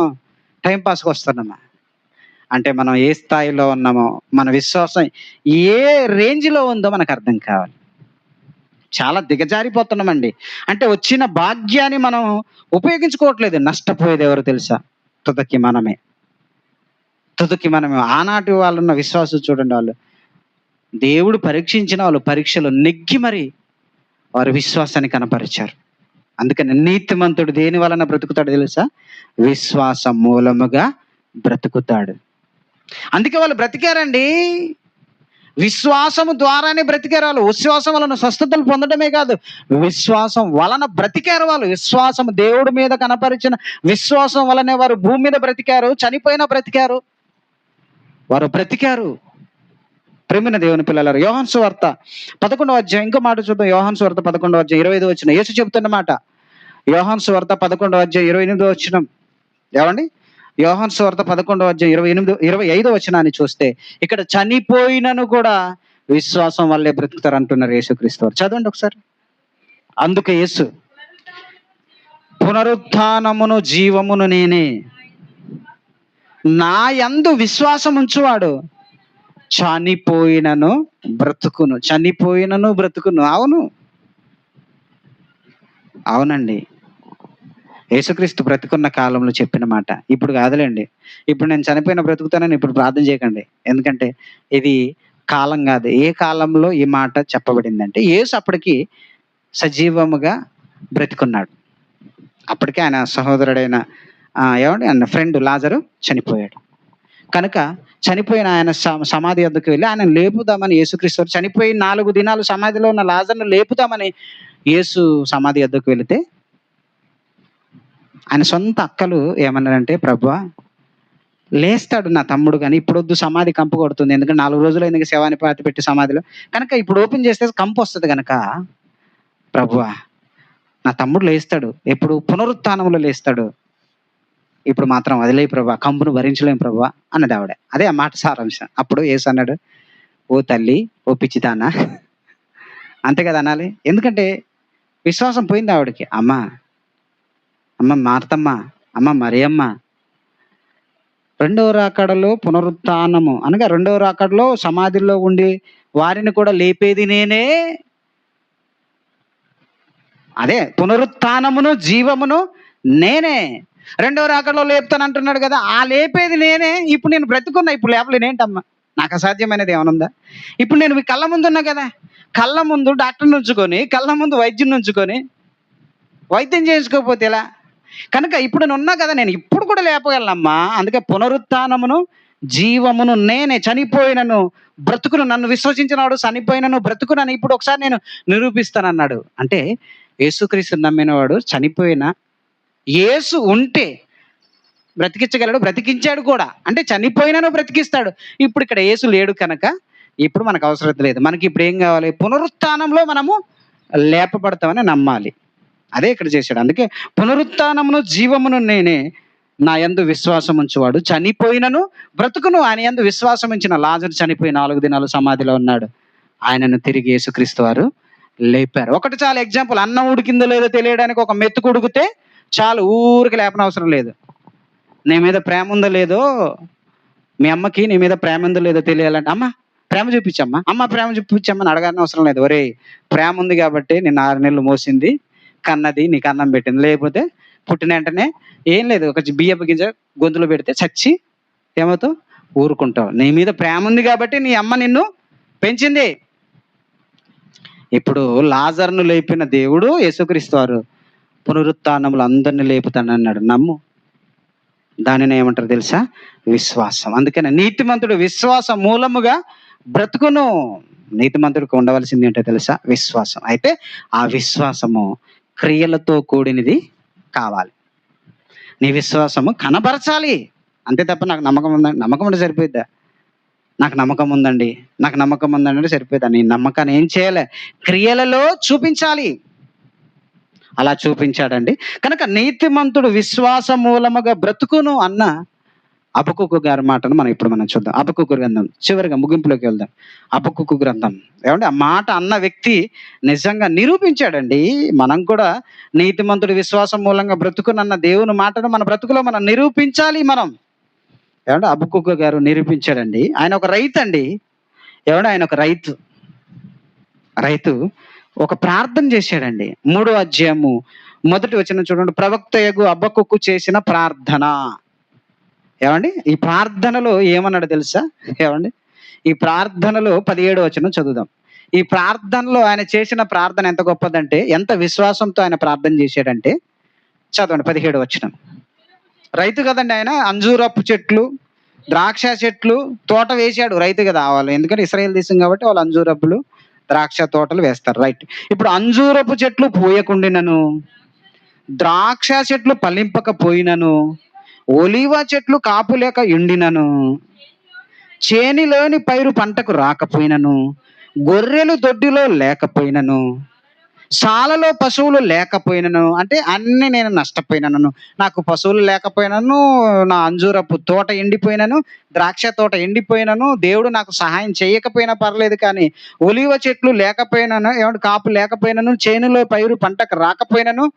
టైంపాస్కి వస్తున్నామా? అంటే మనం ఏ స్థాయిలో ఉన్నామో, మన విశ్వాసం ఏ రేంజ్లో ఉందో మనకు అర్థం కావాలి. చాలా దిగజారిపోతున్నామండి. అంటే వచ్చిన భాగ్యాన్ని మనం ఉపయోగించుకోవట్లేదు. నష్టపోయేది ఎవరు తెలుసా? తుదకి మనమే. ఆనాటి వాళ్ళున్న విశ్వాసం చూడండి. వాళ్ళు దేవుడు పరీక్షించిన వాళ్ళు పరీక్షలు నెగ్గి మరి వారి విశ్వాసాన్ని కనపరిచారు. అందుకని నీతిమంతుడు దేని వలన బ్రతుకుతాడు తెలుసా? విశ్వాసం మూలముగా బ్రతుకుతాడు. అందుకే వాళ్ళు బ్రతికారండి. విశ్వాసము ద్వారానే బ్రతికారు వాళ్ళు. విశ్వాసం వలన స్వస్థతలు పొందడమే కాదు, విశ్వాసం వలన బ్రతికారు వాళ్ళు. విశ్వాసం దేవుడి మీద కనపరిచిన విశ్వాసం వలనే వారు భూమి మీద బ్రతికారు. చనిపోయినా బ్రతికారు, వారు బ్రతికారు. ప్రేమైన దేవుని పిల్లలారు, యోహాను సువార్త 11వ అధ్యాయం ఇంకో మాట చూద్దాం. యోహాను సువార్త 11వ అధ్యాయం 25వ వచనం యేసు చెబుతున్నమాట. యోహాను సువార్త 11వ అధ్యాయం 28వ వచనం. ఏమండి? యోహాను సువార్త 11వ అధ్యాయం 25వ వచనాన్ని చూస్తే ఇక్కడ చనిపోయినను కూడా విశ్వాసం వల్లే బ్రతుకుతారు అంటున్నారు యేసుక్రీస్తు వారు. చదవండి ఒకసారి. అందుకే యేసు పునరుత్థానమును జీవమును నేనే, నా యందు విశ్వాసం ఉంచువాడు చనిపోయినను బ్రతుకును. చనిపోయినను బ్రతుకును. అవునండి. యేసుక్రీస్తు బ్రతుకున్న కాలంలో చెప్పిన మాట. ఇప్పుడు కాదులేండి. ఇప్పుడు నేను చనిపోయిన బ్రతుకుతానని ఇప్పుడు ప్రార్థన చేయకండి. ఎందుకంటే ఇది కాలం కాదు. ఏ కాలంలో ఈ మాట చెప్పబడిందంటే యేసు అప్పటికి సజీవముగా బ్రతికున్నాడు. అప్పటికే ఆయన సహోదరుడైన ఆయన ఫ్రెండ్ లాజరు చనిపోయాడు. కనుక చనిపోయిన ఆయన సమాధి వద్దకు వెళ్ళి ఆయన లేపుదామని యేసుక్రీస్తు చనిపోయి 4 దినాలు సమాధిలో ఉన్న లాజర్ను లేపుదామని యేసు సమాధి వద్దకు వెళితే ఆయన సొంత అక్కలు ఏమన్నారంటే, ప్రభువా లేస్తాడు నా తమ్ముడు, కానీ ఇప్పుడు వద్దు, సమాధి కంపు కొడుతుంది. ఎందుకంటే 4 రోజులు ఎందుకు శవాన్ని పాతి పెట్టి సమాధిలో, కనుక ఇప్పుడు ఓపెన్ చేస్తే కంపు వస్తుంది కనుక ప్రభువా నా తమ్ముడు లేస్తాడు, ఎప్పుడు పునరుత్థానంలో లేస్తాడు, ఇప్పుడు మాత్రం వదిలే ప్రభువా, కంపును భరించలేం ప్రభువా అన్నది ఆవిడ. అదే ఆ మాట సారాంశం. అప్పుడు యేసు అన్నాడు, ఓ తల్లి, ఓ పిచ్చిదానా, అంతే కదా అనాలి. ఎందుకంటే విశ్వాసం పోయింది ఆవిడకి. అమ్మ మార్తమ్మ, అమ్మ మరియమ్మ, రెండవ రాకడలో పునరుత్థానము అనగా రెండవ రాకడలో సమాధిలో ఉండి వారిని కూడా లేపేది నేనే. అదే పునరుత్థానమును జీవమును నేనే. రెండవ రాకడలో లేపుతాను అంటున్నాడు కదా, ఆ లేపేది నేనే. ఇప్పుడు నేను బ్రతుకున్నా, ఇప్పుడు లేపలేనేంటమ్మా? నాకు అసాధ్యమైనది ఏమనుందా? ఇప్పుడు నేను మీ కళ్ళ ముందు ఉన్నా కదా, కళ్ళ ముందు డాక్టర్ని ఉంచుకొని, కళ్ళ ముందు వైద్యుని ఉంచుకొని వైద్యం చేయించుకోకపోతే ఎలా? కనుక ఇప్పుడు నేను ఉన్నా కదా, నేను ఇప్పుడు కూడా లేపగలనమ్మా. అందుకే పునరుత్థానమును జీవమును నేనే. చనిపోయినను బ్రతుకును, నన్ను విశ్వసించినవాడు చనిపోయినను బ్రతుకునని ఇప్పుడు ఒకసారి నేను నిరూపిస్తానన్నాడు. అంటే యేసుక్రీస్తు నమ్మినవాడు చనిపోయిన యేసు ఉంటే బ్రతికించగలడు, బ్రతికించాడు కూడా. అంటే చనిపోయినను బ్రతికిస్తాడు. ఇప్పుడు ఇక్కడ యేసు లేడు కనుక ఇప్పుడు మనకు అవసరం లేదు. మనకి ఇప్పుడు ఏం కావాలి? పునరుత్థానంలో మనము లేపబడతామని నమ్మాలి. అదే ఇక్కడ చేశాడు. అందుకే పునరుత్థానమును జీవమును నేనే, నా యందు విశ్వాసం ఉంచువాడు చనిపోయినను బ్రతుకును. ఆయన యందు విశ్వాసం ఉంచిన లాజరు చనిపోయి 4 దినాలు సమాధిలో ఉన్నాడు. ఆయనను తిరిగి యేసుక్రీస్తు వారు లేపారు. ఒకటి చాలా ఎగ్జాంపుల్. అన్నం ఉడికిందో లేదో తెలియడానికి ఒక మెతుకు ఉడికితే చాలు, ఊరికి లేపనవసరం లేదు. నీ మీద ప్రేమ ఉందో లేదో, మీ అమ్మకి నీ మీద ప్రేమ ఉందో లేదో తెలియాలంటే, అమ్మ ప్రేమ చూపించమ్మా, అమ్మ ప్రేమ చూపించమ్మని అడగాలని అవసరం లేదు. ఒరే ప్రేమ ఉంది కాబట్టి నిన్ను 6 నెలలు మోసింది, కన్నది, నీకు అన్నం పెట్టింది. లేకపోతే పుట్టిన వెంటనే ఏం లేదు, ఒక బియ్యపు గింజ గొంతులో పెడితే చచ్చి ఏమవుతావు? ఊరుకుంటావు. నీ మీద ప్రేమ ఉంది కాబట్టి నీ అమ్మ నిన్ను పెంచింది. ఇప్పుడు లాజరును లేపిన దేవుడు యేసుక్రీస్తు వారు పునరుత్థానములు అందరిని లేపుతానన్నాడు. నమ్ము. దానిని ఏమంటారు తెలుసా? విశ్వాసం. అందుకని నీతిమంతుడు విశ్వాస మూలముగా బ్రతుకును. నీతిమంతుడికి ఉండవలసింది ఏంటో తెలుసా? విశ్వాసం. అయితే ఆ విశ్వాసము క్రియలతో కూడినది కావాలి. నీ విశ్వాసము కనబరచాలి. అంతే తప్ప నాకు నమ్మకం ఉందండి, నమ్మకం ఉంటే సరిపోయిద్దా? నాకు నమ్మకం ఉందండి, నాకు నమ్మకం ఉందండి అంటే సరిపోయిద్దా? నీ నమ్మకాన్ని ఏం చేయాలి? క్రియలలో చూపించాలి. అలా చూపించాడండి. కనుక నీతిమంతుడు విశ్వాస మూలముగా బ్రతుకును అన్న హబక్కూకు గారి మాటను మనం చూద్దాం. హబక్కూకు గ్రంథం చివరిగా ముగింపులోకి వెళ్దాం. హబక్కూకు గ్రంథం ఏమంటే ఆ మాట అన్న వ్యక్తి నిజంగా నిరూపించాడండి. మనం కూడా నీతిమంతుడు విశ్వాసం మూలంగా బ్రతుకునన్న దేవుని మాటను మన బ్రతుకులో మనం నిరూపించాలి. మనం ఏమంటే హబక్కూకు గారు నిరూపించాడండి. ఆయన ఒక రైతు అండి. ఆయన ఒక రైతు ఒక ప్రార్థన చేశాడండి. 3వ అధ్యాయము 1వ వచనం చూడండి. ప్రవక్తయగు హబక్కూకు చేసిన ప్రార్థన. ఈ ప్రార్థనలో ఏమన్నాడు తెలుసా? ఈ ప్రార్థనలో 17వ వచనం చదువుదాం. ఈ ప్రార్థనలో ఆయన చేసిన ప్రార్థన ఎంత గొప్పదంటే, ఎంత విశ్వాసంతో ఆయన ప్రార్థన చేశాడంటే, చదవండి 17వ వచనం. రైతు కదండి ఆయన. అంజూరపు చెట్లు, ద్రాక్ష చెట్లు, తోట వేసాడు. రైతు కదా వాళ్ళు, ఎందుకంటే ఇశ్రాయేల్ దేశం కాబట్టి వాళ్ళు అంజూరపులు, ద్రాక్ష తోటలు వేస్తారు. రైట్. ఇప్పుడు అంజూరపు చెట్లు పూయకుండినను, ద్రాక్ష చెట్లు ఫలింపకపోయినను, ఒలివ చెట్లు కాపు లేక ఎండినను, చేనిలోని పైరు పంటకు రాకపోయినను, గొర్రెలు దొడ్డిలో లేకపోయినను, శాలలో పశువులు లేకపోయినను, అంటే అన్ని నేను నష్టపోయినను. నాకు పశువులు లేకపోయినను, నా అంజూరపు తోట ఎండిపోయినను, ద్రాక్ష తోట ఎండిపోయినను, దేవుడు నాకు సహాయం చేయకపోయినా పర్లేదు, కానీ ఒలివ చెట్లు లేకపోయినను, కాపు లేకపోయినను, చేనులో పైరు పంటకు రాకపోయినను,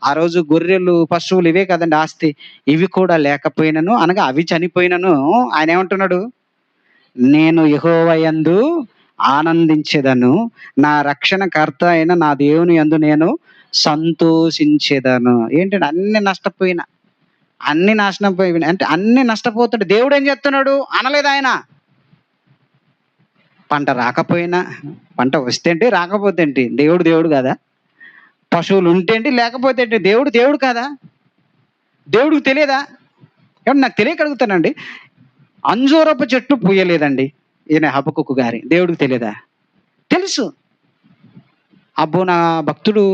ఆ రోజు గొర్రెలు పశువులు ఇవే కదండి ఆస్తి, ఇవి కూడా లేకపోయినను, అనగా అవి చనిపోయినను, ఆయన ఏమంటున్నాడు? నేను యెహోవా యందు ఆనందించేదను, నా రక్షణకర్త అయిన నా దేవుని యందు నేను సంతోషించేదను. ఏంటంటే అన్ని నష్టపోయిన, అన్ని నాశనం పోయిన, అంటే అన్ని నష్టపోతుంటే దేవుడు ఏం చెప్తున్నాడు అనలేదు ఆయన. పంట రాకపోయినా, పంట వస్తే ఏంటి, రాకపోతే ఏంటి, దేవుడు కదా. పశువులు ఉంటే ఏంటి, లేకపోతే ఏంటి, దేవుడు కదా. దేవుడికి తెలియదా? నాకు తెలియక అడుగుతానండి. అంజూరపు చెట్టు పూయలేదండి ఈయన హబక్కూకు గారి, దేవుడికి తెలియదా? తెలుసు. అబ్బో, నా భక్తుడు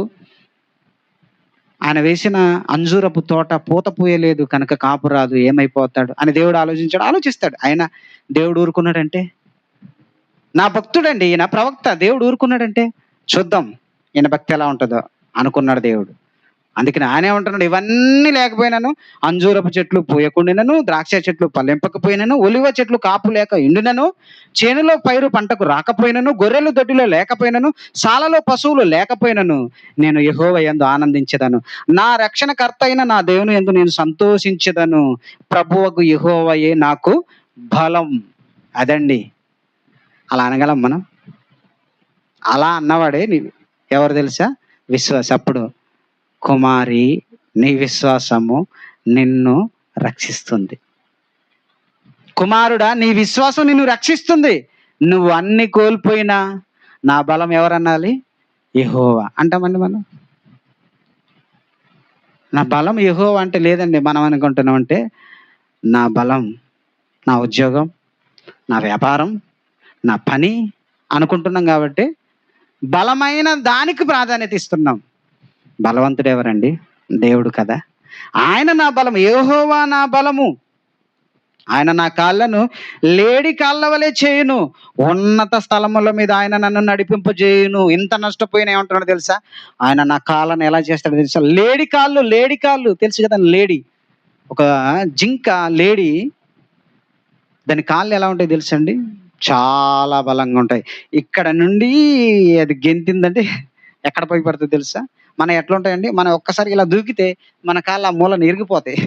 ఆయన వేసిన అంజూరపు తోట పూత పూయలేదు కనుక కాపు రాదు, ఏమైపోతాడు అని దేవుడు ఆలోచిస్తాడు. ఆయన దేవుడు ఊరుకున్నాడంటే, నా భక్తుడండి ఈయన ప్రవక్త, దేవుడు ఊరుకున్నాడంటే చూద్దాం ఈయన భక్తి ఎలా ఉంటుందో అనుకున్నాడు దేవుడు. అందుకని ఆయన ఏమంటున్నాడు? ఇవన్నీ లేకపోయినాను, అంజూరపు చెట్లు పూయకుండినను, ద్రాక్ష చెట్లు ఫలింపకపోయినను, ఒలివ చెట్లు కాపు లేక ఎండినను, చేనులో పైరు పంటకు రాకపోయినను, గొర్రెలు దొడ్డిలో లేకపోయినను, శాలలో పశువులు లేకపోయినను, నేను యెహోవా యందు ఆనందించెదను, నా రక్షణకర్త అయిన నా దేవుని యందు నేను సంతోషించెదను, ప్రభువగు యెహోవాయే నాకు బలం. అదండి. అలా అనగలం మనం? అలా అన్నవాడే ఎవరు తెలుసా? విశ్వాస. అప్పుడు కుమారి, నీ విశ్వాసము నిన్ను రక్షిస్తుంది. కుమారుడా, నీ విశ్వాసం నిన్ను రక్షిస్తుంది. నువ్వు అన్ని కోల్పోయినా నా బలం ఎవరనాలి? యెహోవా అంటామండి మనం. నా బలం యెహోవా అంటే లేదండి. మనం అనుకుంటున్నామంటే నా బలం నా ఉద్యోగం, నా వ్యాపారం, నా పని అనుకుంటున్నాం కాబట్టి బలమైన దానికి ప్రాధాన్యత ఇస్తున్నాం. బలవంతుడు ఎవరండి? దేవుడు కదా. ఆయన నా బలం, యెహోవా నా బలము. ఆయన నా కాళ్ళను లేడి కాళ్ళ వలె చేయును, ఉన్నత స్థలముల మీద ఆయన నన్ను నడిపింపజేయును. ఇంత నష్టపోయినా ఏమంటున్నాడు తెలుసా? ఆయన నా కాళ్ళను ఎలా చేస్తాడో తెలుసా? లేడి కాళ్ళు తెలుసు కదా. లేడి, ఒక జింక లేడి, దాని కాళ్ళు ఎలా ఉంటాయి తెలుసండి? చాలా బలంగా ఉంటాయి. ఇక్కడ నుండి అది గెంతిందంటే ఎక్కడ పోయి పడుతుంది తెలుసా? మనం ఎట్లా ఉంటాయండి, మనం ఒక్కసారి ఇలా దూకితే మన కాళ్ళ ఆ మూలను ఇరిగిపోతాయి.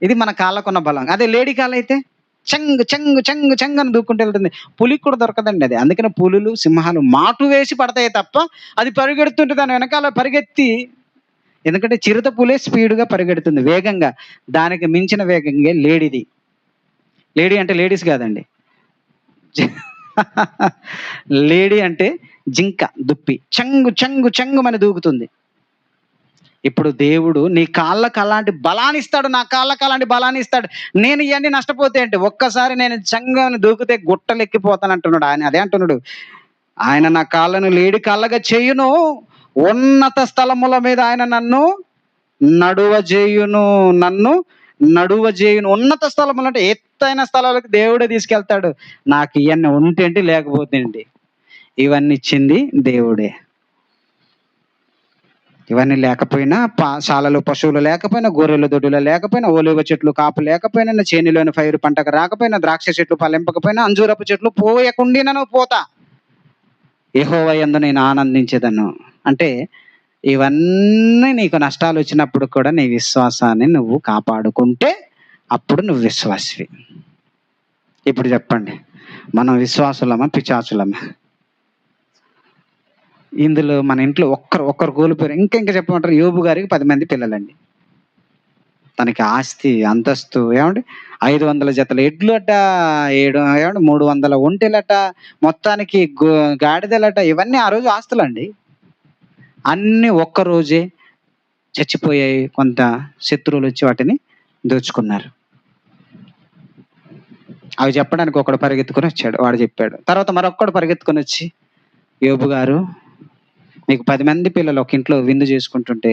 ఇది మన కాళ్ళకున్న బలం. అదే లేడీ కాళ్ళు అయితే చెంగు చెంగు చెంగు చెంగు అని దూక్కుంటూ వెళ్తుంది. పులికి కూడా దొరకదండి అది. అందుకని పులులు, సింహాలు మాటు వేసి పడతాయి తప్ప అది పరిగెడుతుంటే దాని వెనకాల పరిగెత్తి, ఎందుకంటే చిరుత పులే స్పీడ్గా పరిగెడుతుంది, వేగంగా. దానికి మించిన వేగంగా లేడిది. లేడీ అంటే లేడీస్ కాదండి. లేడీ అంటే జింక, దుప్పి చంగు చంగు చంగుమని దూకుతుంది. ఇప్పుడు దేవుడు నీ కాళ్ళకు అలాంటి బలాన్ని ఇస్తాడు, నా కాళ్ళకు అలాంటి బలాన్ని ఇస్తాడు. నేను ఇవన్నీ నష్టపోతే అంటే ఒక్కసారి నేను చంగని దూకితే గుట్టలెక్కిపోతాను అంటున్నాడు ఆయన. అదే అంటున్నాడు, ఆయన నా కాళ్ళను లేడి కాళ్ళగా చేయును, ఉన్నత స్థలముల మీద ఆయన నన్ను నడువజేయును, నన్ను నడువజేయును. ఉన్నత స్థలములు అంటే ఎత్తైన స్థలాలకు దేవుడే తీసుకెళ్తాడు. నాకు ఇవన్నీ ఉంటేంటి లేకపోతే ఏంటి, ఇవన్నీ ఇచ్చింది దేవుడే. ఇవన్నీ లేకపోయినా, శాలలో పశువులు లేకపోయినా, గొర్రెలు దొడ్డులు లేకపోయినా, ఒలివ చెట్లు కాపు లేకపోయినా, చేనిలోని పైరు పంటకు రాకపోయినా, ద్రాక్ష చెట్లు ఫలింపకపోయినా, అంజూరపు చెట్లు పోయకుండినను పోతా, యెహోవా యందు నేను ఆనందించేదను. అంటే ఇవన్నీ నీకు నష్టాలు వచ్చినప్పుడు కూడా నీ విశ్వాసాన్ని నువ్వు కాపాడుకుంటే అప్పుడు నువ్వు విశ్వాసివి. ఇప్పుడు చెప్పండి, మనం విశ్వాసులమా పిశాచులమా? ఇందులో మన ఇంట్లో ఒక్కరు కోల్పోయారు. ఇంకా చెప్పమంటారు, యోబు గారికి 10 మంది పిల్లలండి. తనకి ఆస్తి అంతస్తు ఏమండి 500 జతల ఎడ్లు అట, 300 ఒంటెలట, మొత్తానికి గాడిదలట, ఇవన్నీ ఆ రోజు ఆస్తులండి. అన్ని ఒక్కరోజే చచ్చిపోయాయి. కొంత శత్రువులు వచ్చి వాటిని దోచుకున్నారు. అవి చెప్పడానికి ఒకడు పరిగెత్తుకొని వచ్చాడు, వాడు చెప్పాడు. తర్వాత మరొక్కడు పరిగెత్తుకొని వచ్చి, యోబు గారు మీకు 10 మంది పిల్లలు ఒక ఇంట్లో విందు చేసుకుంటుంటే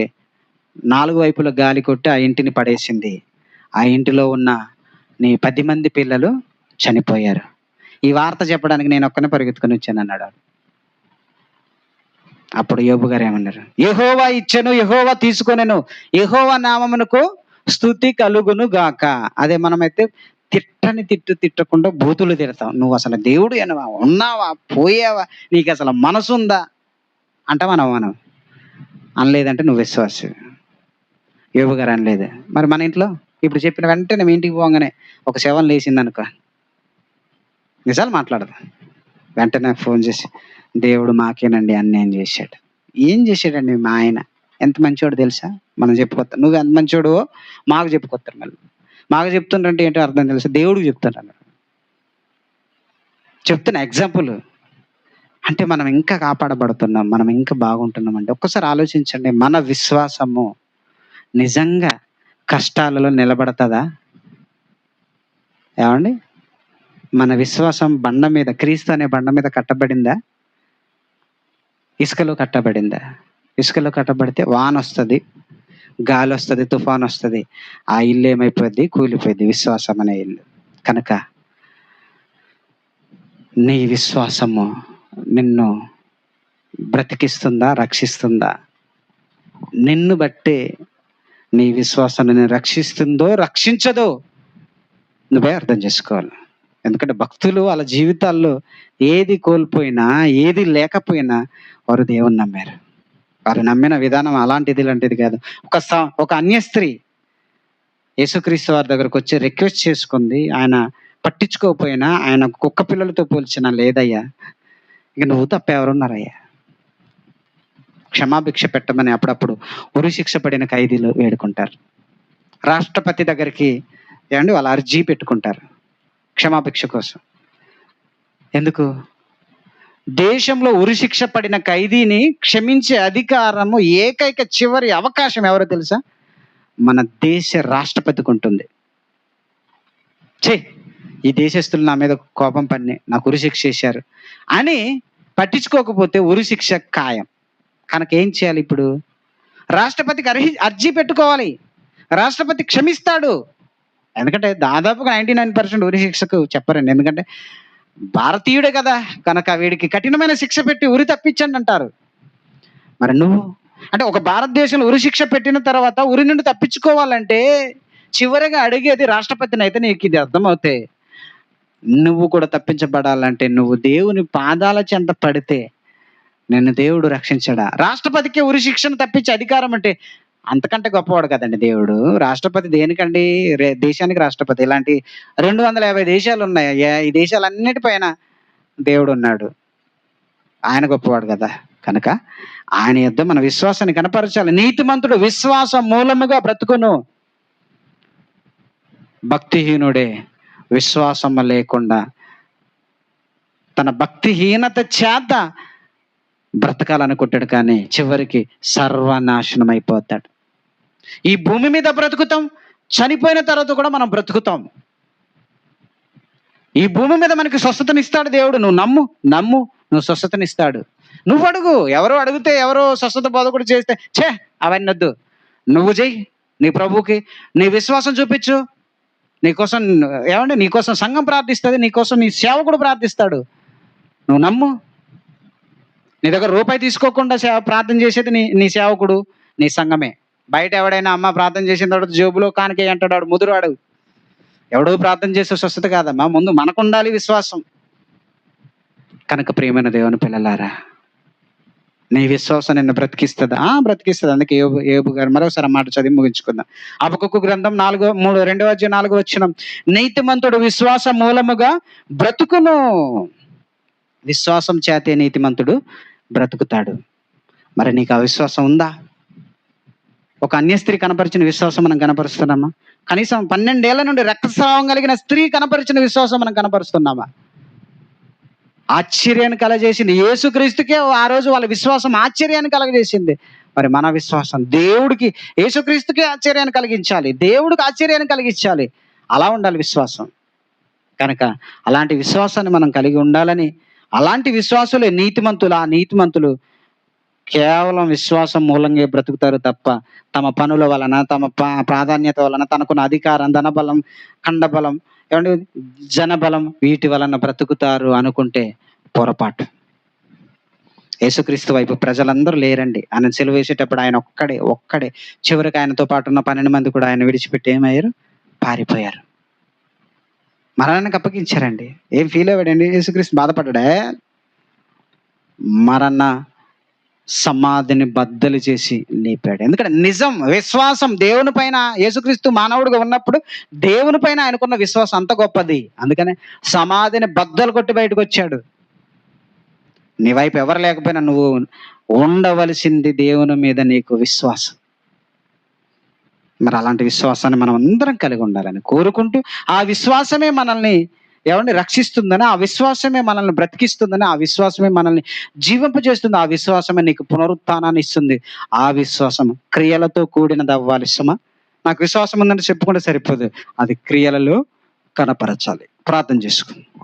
4 వైపుల గాలి కొట్టి ఆ ఇంటిని పడేసింది. ఆ ఇంటిలో ఉన్న నీ 10 మంది పిల్లలు చనిపోయారు. ఈ వార్త చెప్పడానికి నేను ఒక్కనే పరిగెత్తుకొని వచ్చాను అన్నాడు. అప్పుడు యోబు గారు ఏమన్నారు, యెహోవా ఇచ్చెను, యెహోవా తీసుకొనెను, యెహోవా నామమునకు స్తుతి కలుగును గాక. అదే మనమైతే తిట్టకుండా బూతులు తిడతాం. నువ్వు అసలు దేవుడు అనవా, ఉన్నావా, పోయావా, నీకు అసలు మనసుందా అంట. మనం అనలేదంటే నువ్వు విశ్వాసి. యోబు గారు అనలేదు. మరి మన ఇంట్లో ఇప్పుడు చెప్పిన వెంటనే మీ ఇంటికి పోగానే ఒక శవం లేచింది అనుకో, నిజాలు మాట్లాడదు. వెంటనే ఫోన్ చేసి, దేవుడు మాకేనండి అన్యాయం చేశాడు. ఏం చేశాడండి మా ఆయన? ఎంత మంచివాడు తెలుసా? మనం చెప్పుకొస్తాం. నువ్వు ఎంత మంచివాడు మాకు చెప్పుకొస్తారు. మళ్ళీ మాకు చెప్తుంటే ఏంటో అర్థం తెలుసా? దేవుడికి చెప్తాడు అన్నాడు. చెప్తున్నా ఎగ్జాంపుల్. అంటే మనం ఇంకా కాపాడబడుతున్నాం, మనం ఇంకా బాగుంటున్నాం అంటే ఒక్కసారి ఆలోచించండి, మన విశ్వాసము నిజంగా కష్టాలలో నిలబడతదా? ఏమండి, మన విశ్వాసం బండ మీద, క్రీస్తు అనే బండ మీద కట్టబడిందా, ఇసుకలో కట్టబడిందా? ఇసుకలో కట్టబడితే వాన వస్తుంది, గాలి వస్తుంది, తుఫాన్ వస్తుంది, ఆ ఇల్లు ఏమైపోద్ది? కూలిపోద్ది, విశ్వాసం అనే ఇల్లు. కనుక నీ విశ్వాసము నిన్ను బ్రతికిస్తుందా, రక్షిస్తుందా? నిన్ను బట్టే నీ విశ్వాసాన్ని నిన్ను రక్షిస్తుందో రక్షించదో నువ్వే అర్థం చేసుకోవాలి. ఎందుకంటే భక్తులు వాళ్ళ జీవితాల్లో ఏది కోల్పోయినా, ఏది లేకపోయినా వారు దేవుని నమ్మారు. వారు నమ్మిన విధానం అలాంటిది ఇలాంటిది కాదు. ఒక అన్య స్త్రీ యేసుక్రీస్తు వారి దగ్గరకు వచ్చి రిక్వెస్ట్ చేసుకుంది. ఆయన పట్టించుకోకపోయినా, ఆయన కుక్క పిల్లలతో పోల్చిన, లేదయ్యా ఇక నువ్వు తప్ప ఎవరున్నారయ్యా, క్షమాభిక్ష పెట్టమని అప్పుడప్పుడు ఉరి శిక్ష పడిన ఖైదీలు వేడుకుంటారు. రాష్ట్రపతి దగ్గరికి వాళ్ళు అర్జీ పెట్టుకుంటారు క్షమాభిక్ష కోసం. ఎందుకు? దేశంలో ఉరిశిక్ష పడిన ఖైదీని క్షమించే అధికారము, ఏకైక చివరి అవకాశం ఎవరో తెలుసా? మన దేశ రాష్ట్రపతికి ఉంటుంది. ఈ దేశస్తులు నా మీద కోపం పడిని నాకు ఉరిశిక్ష చేశారు అని పట్టించుకోకపోతే ఉరిశిక్ష ఖాయం. కనుక ఏం చేయాలి? ఇప్పుడు రాష్ట్రపతికి అర్జీ పెట్టుకోవాలి. రాష్ట్రపతి క్షమిస్తాడు. ఎందుకంటే దాదాపుగా 99% ఉరిశిక్షకు చెప్పరండి. ఎందుకంటే భారతీయుడే కదా, కనుక వీడికి కఠినమైన శిక్ష పెట్టి ఉరి తప్పించండి అంటారు. మరి నువ్వు అంటే ఒక భారతదేశంలో ఉరిశిక్ష పెట్టిన తర్వాత ఉరి నుండి తప్పించుకోవాలంటే చివరిగా అడిగేది రాష్ట్రపతిని. అయితే నీకు ఇది అర్థమవుతే, నువ్వు కూడా తప్పించబడాలంటే నువ్వు దేవుని పాదాల చెంత పడితే నిన్ను దేవుడు రక్షించడా? రాష్ట్రపతికి ఉరిశిక్షను తప్పించే అధికారం అంటే అంతకంటే గొప్పవాడు కదండి దేవుడు. రాష్ట్రపతి దేనికండి? దేశానికి రాష్ట్రపతి. ఇలాంటి 250 దేశాలు ఉన్నాయి. ఈ దేశాలన్నిటిపైన దేవుడు ఉన్నాడు. ఆయన గొప్పవాడు కదా. కనుక ఆయన యొద్ద మన విశ్వాసాన్ని కనపరచాలి. నీతిమంతుడు విశ్వాసం మూలముగా బ్రతుకును, భక్తిహీనుడే విశ్వాసం లేకుండా తన భక్తిహీనత చేత బ్రతకాలనుకుంటాడు, కానీ చివరికి సర్వనాశనం అయిపోతాడు. ఈ భూమి మీద బ్రతుకుతాం, చనిపోయిన తర్వాత కూడా మనం బ్రతుకుతాం. ఈ భూమి మీద మనకి స్వస్థతనిస్తాడు దేవుడు. నువ్వు నమ్ము, నమ్ము, నువ్వు స్వస్థతనిస్తాడు. నువ్వు అడుగు. ఎవరో అడిగితే, ఎవరో స్వస్థత బోధకుడు చేస్తే అవన్నీ వద్దు, నువ్వు చెయ్యి. నీ ప్రభువుకి నీ విశ్వాసం చూపించు. నీకోసం నీకోసం సంఘం ప్రార్థిస్తుంది, నీకోసం నీ సేవకుడు ప్రార్థిస్తాడు. నువ్వు నమ్ము. నీ దగ్గర రూపాయి తీసుకోకుండా ప్రార్థన చేసేది నీ సేవకుడు, నీ సంఘమే. బయట ఎవడైనా అమ్మ ప్రార్థన చేసిన తర్వాత జేబులో కానికే అంటాడు, వాడు ముదురువాడు. ఎవడో ప్రార్థన చేసే స్వస్థత కాదమ్మా, ముందు మనకు ఉండాలి విశ్వాసం. కనుక ప్రియమైన దేవుని పిల్లలారా, నీ విశ్వాసం నిన్ను బ్రతికిస్తుందా? బ్రతికిస్తుంది. అందుకే యోబు గారు మరోసారి మాట చదివి ముగించుకుందాం. హబక్కూకు గ్రంథం 2:4 నీతిమంతుడు విశ్వాస మూలముగా బ్రతుకును. విశ్వాసం చేతే నీతిమంతుడు బ్రతుకుతాడు. మరి నీకు ఆ విశ్వాసం ఉందా? ఒక అన్య స్త్రీ కనపరిచిన విశ్వాసం మనం కనపరుస్తున్నామా? కనీసం 12 ఏళ్ల నుండి రక్తస్రావం కలిగిన స్త్రీ కనపరిచిన విశ్వాసం మనం కనపరుస్తున్నామా? ఆశ్చర్యాన్ని కలగజేసింది యేసుక్రీస్తుకే. ఆ రోజు వాళ్ళ విశ్వాసం ఆశ్చర్యాన్ని కలగజేసింది. మరి మన విశ్వాసం దేవుడికి, యేసుక్రీస్తుకే ఆశ్చర్యాన్ని కలిగించాలి, దేవుడికి ఆశ్చర్యాన్ని కలిగించాలి. అలా ఉండాలి విశ్వాసం. కనుక అలాంటి విశ్వాసాన్ని మనం కలిగి ఉండాలని, అలాంటి విశ్వాసులే నీతిమంతులు. ఆ నీతిమంతులు కేవలం విశ్వాసం మూలంగా బ్రతుకుతారు తప్ప తమ పనుల వలన, తమ ప్రాధాన్యత వలన, తనకున్న అధికారం, ధనబలం, ఖండబలం, జనబలం, వీటి వలన బ్రతుకుతారు అనుకుంటే పొరపాటు. యేసుక్రీస్తు వైపు ప్రజలందరూ లేరండి. ఆయన సిలువ వేసేటప్పుడు ఆయన ఒక్కడే చివరికి ఆయనతో పాటు ఉన్న 12 మంది కూడా ఆయన విడిచిపెట్టి ఏమయ్యారు? పారిపోయారు, మరణానికి అప్పగించారండి. ఏం ఫీల్ అయ్యాడండి యేసుక్రీస్తు? బాధపడ్డా? మరణ సమాధిని బద్దలు చేసి లేపాడు. ఎందుకంటే నిజం విశ్వాసం దేవుని పైన, యేసుక్రీస్తు మానవుడిగా ఉన్నప్పుడు దేవుని పైన ఆయనకున్న విశ్వాసం అంత గొప్పది. అందుకనే సమాధిని బద్దలు కొట్టి బయటకు వచ్చాడు. నీ వైపు ఎవరు లేకపోయినా నువ్వు ఉండవలసింది దేవుని మీద నీకు విశ్వాసం. మరి అలాంటి విశ్వాసాన్ని మనం అందరం కలిగి ఉండాలని కోరుకుంటూ, ఆ విశ్వాసమే మనల్ని రక్షిస్తుందని, ఆ విశ్వాసమే మనల్ని బ్రతికిస్తుందని, ఆ విశ్వాసమే మనల్ని జీవింపజేస్తుంది, ఆ విశ్వాసమే నీకు పునరుత్థానాన్ని ఇస్తుంది. ఆ విశ్వాసం క్రియలతో కూడినది అవ్వాలి. నాకు విశ్వాసం ఉందని చెప్పుకుంటే సరిపోదు, అది క్రియలలో కనపరచాలి. ప్రార్థన చేసుకుందాం.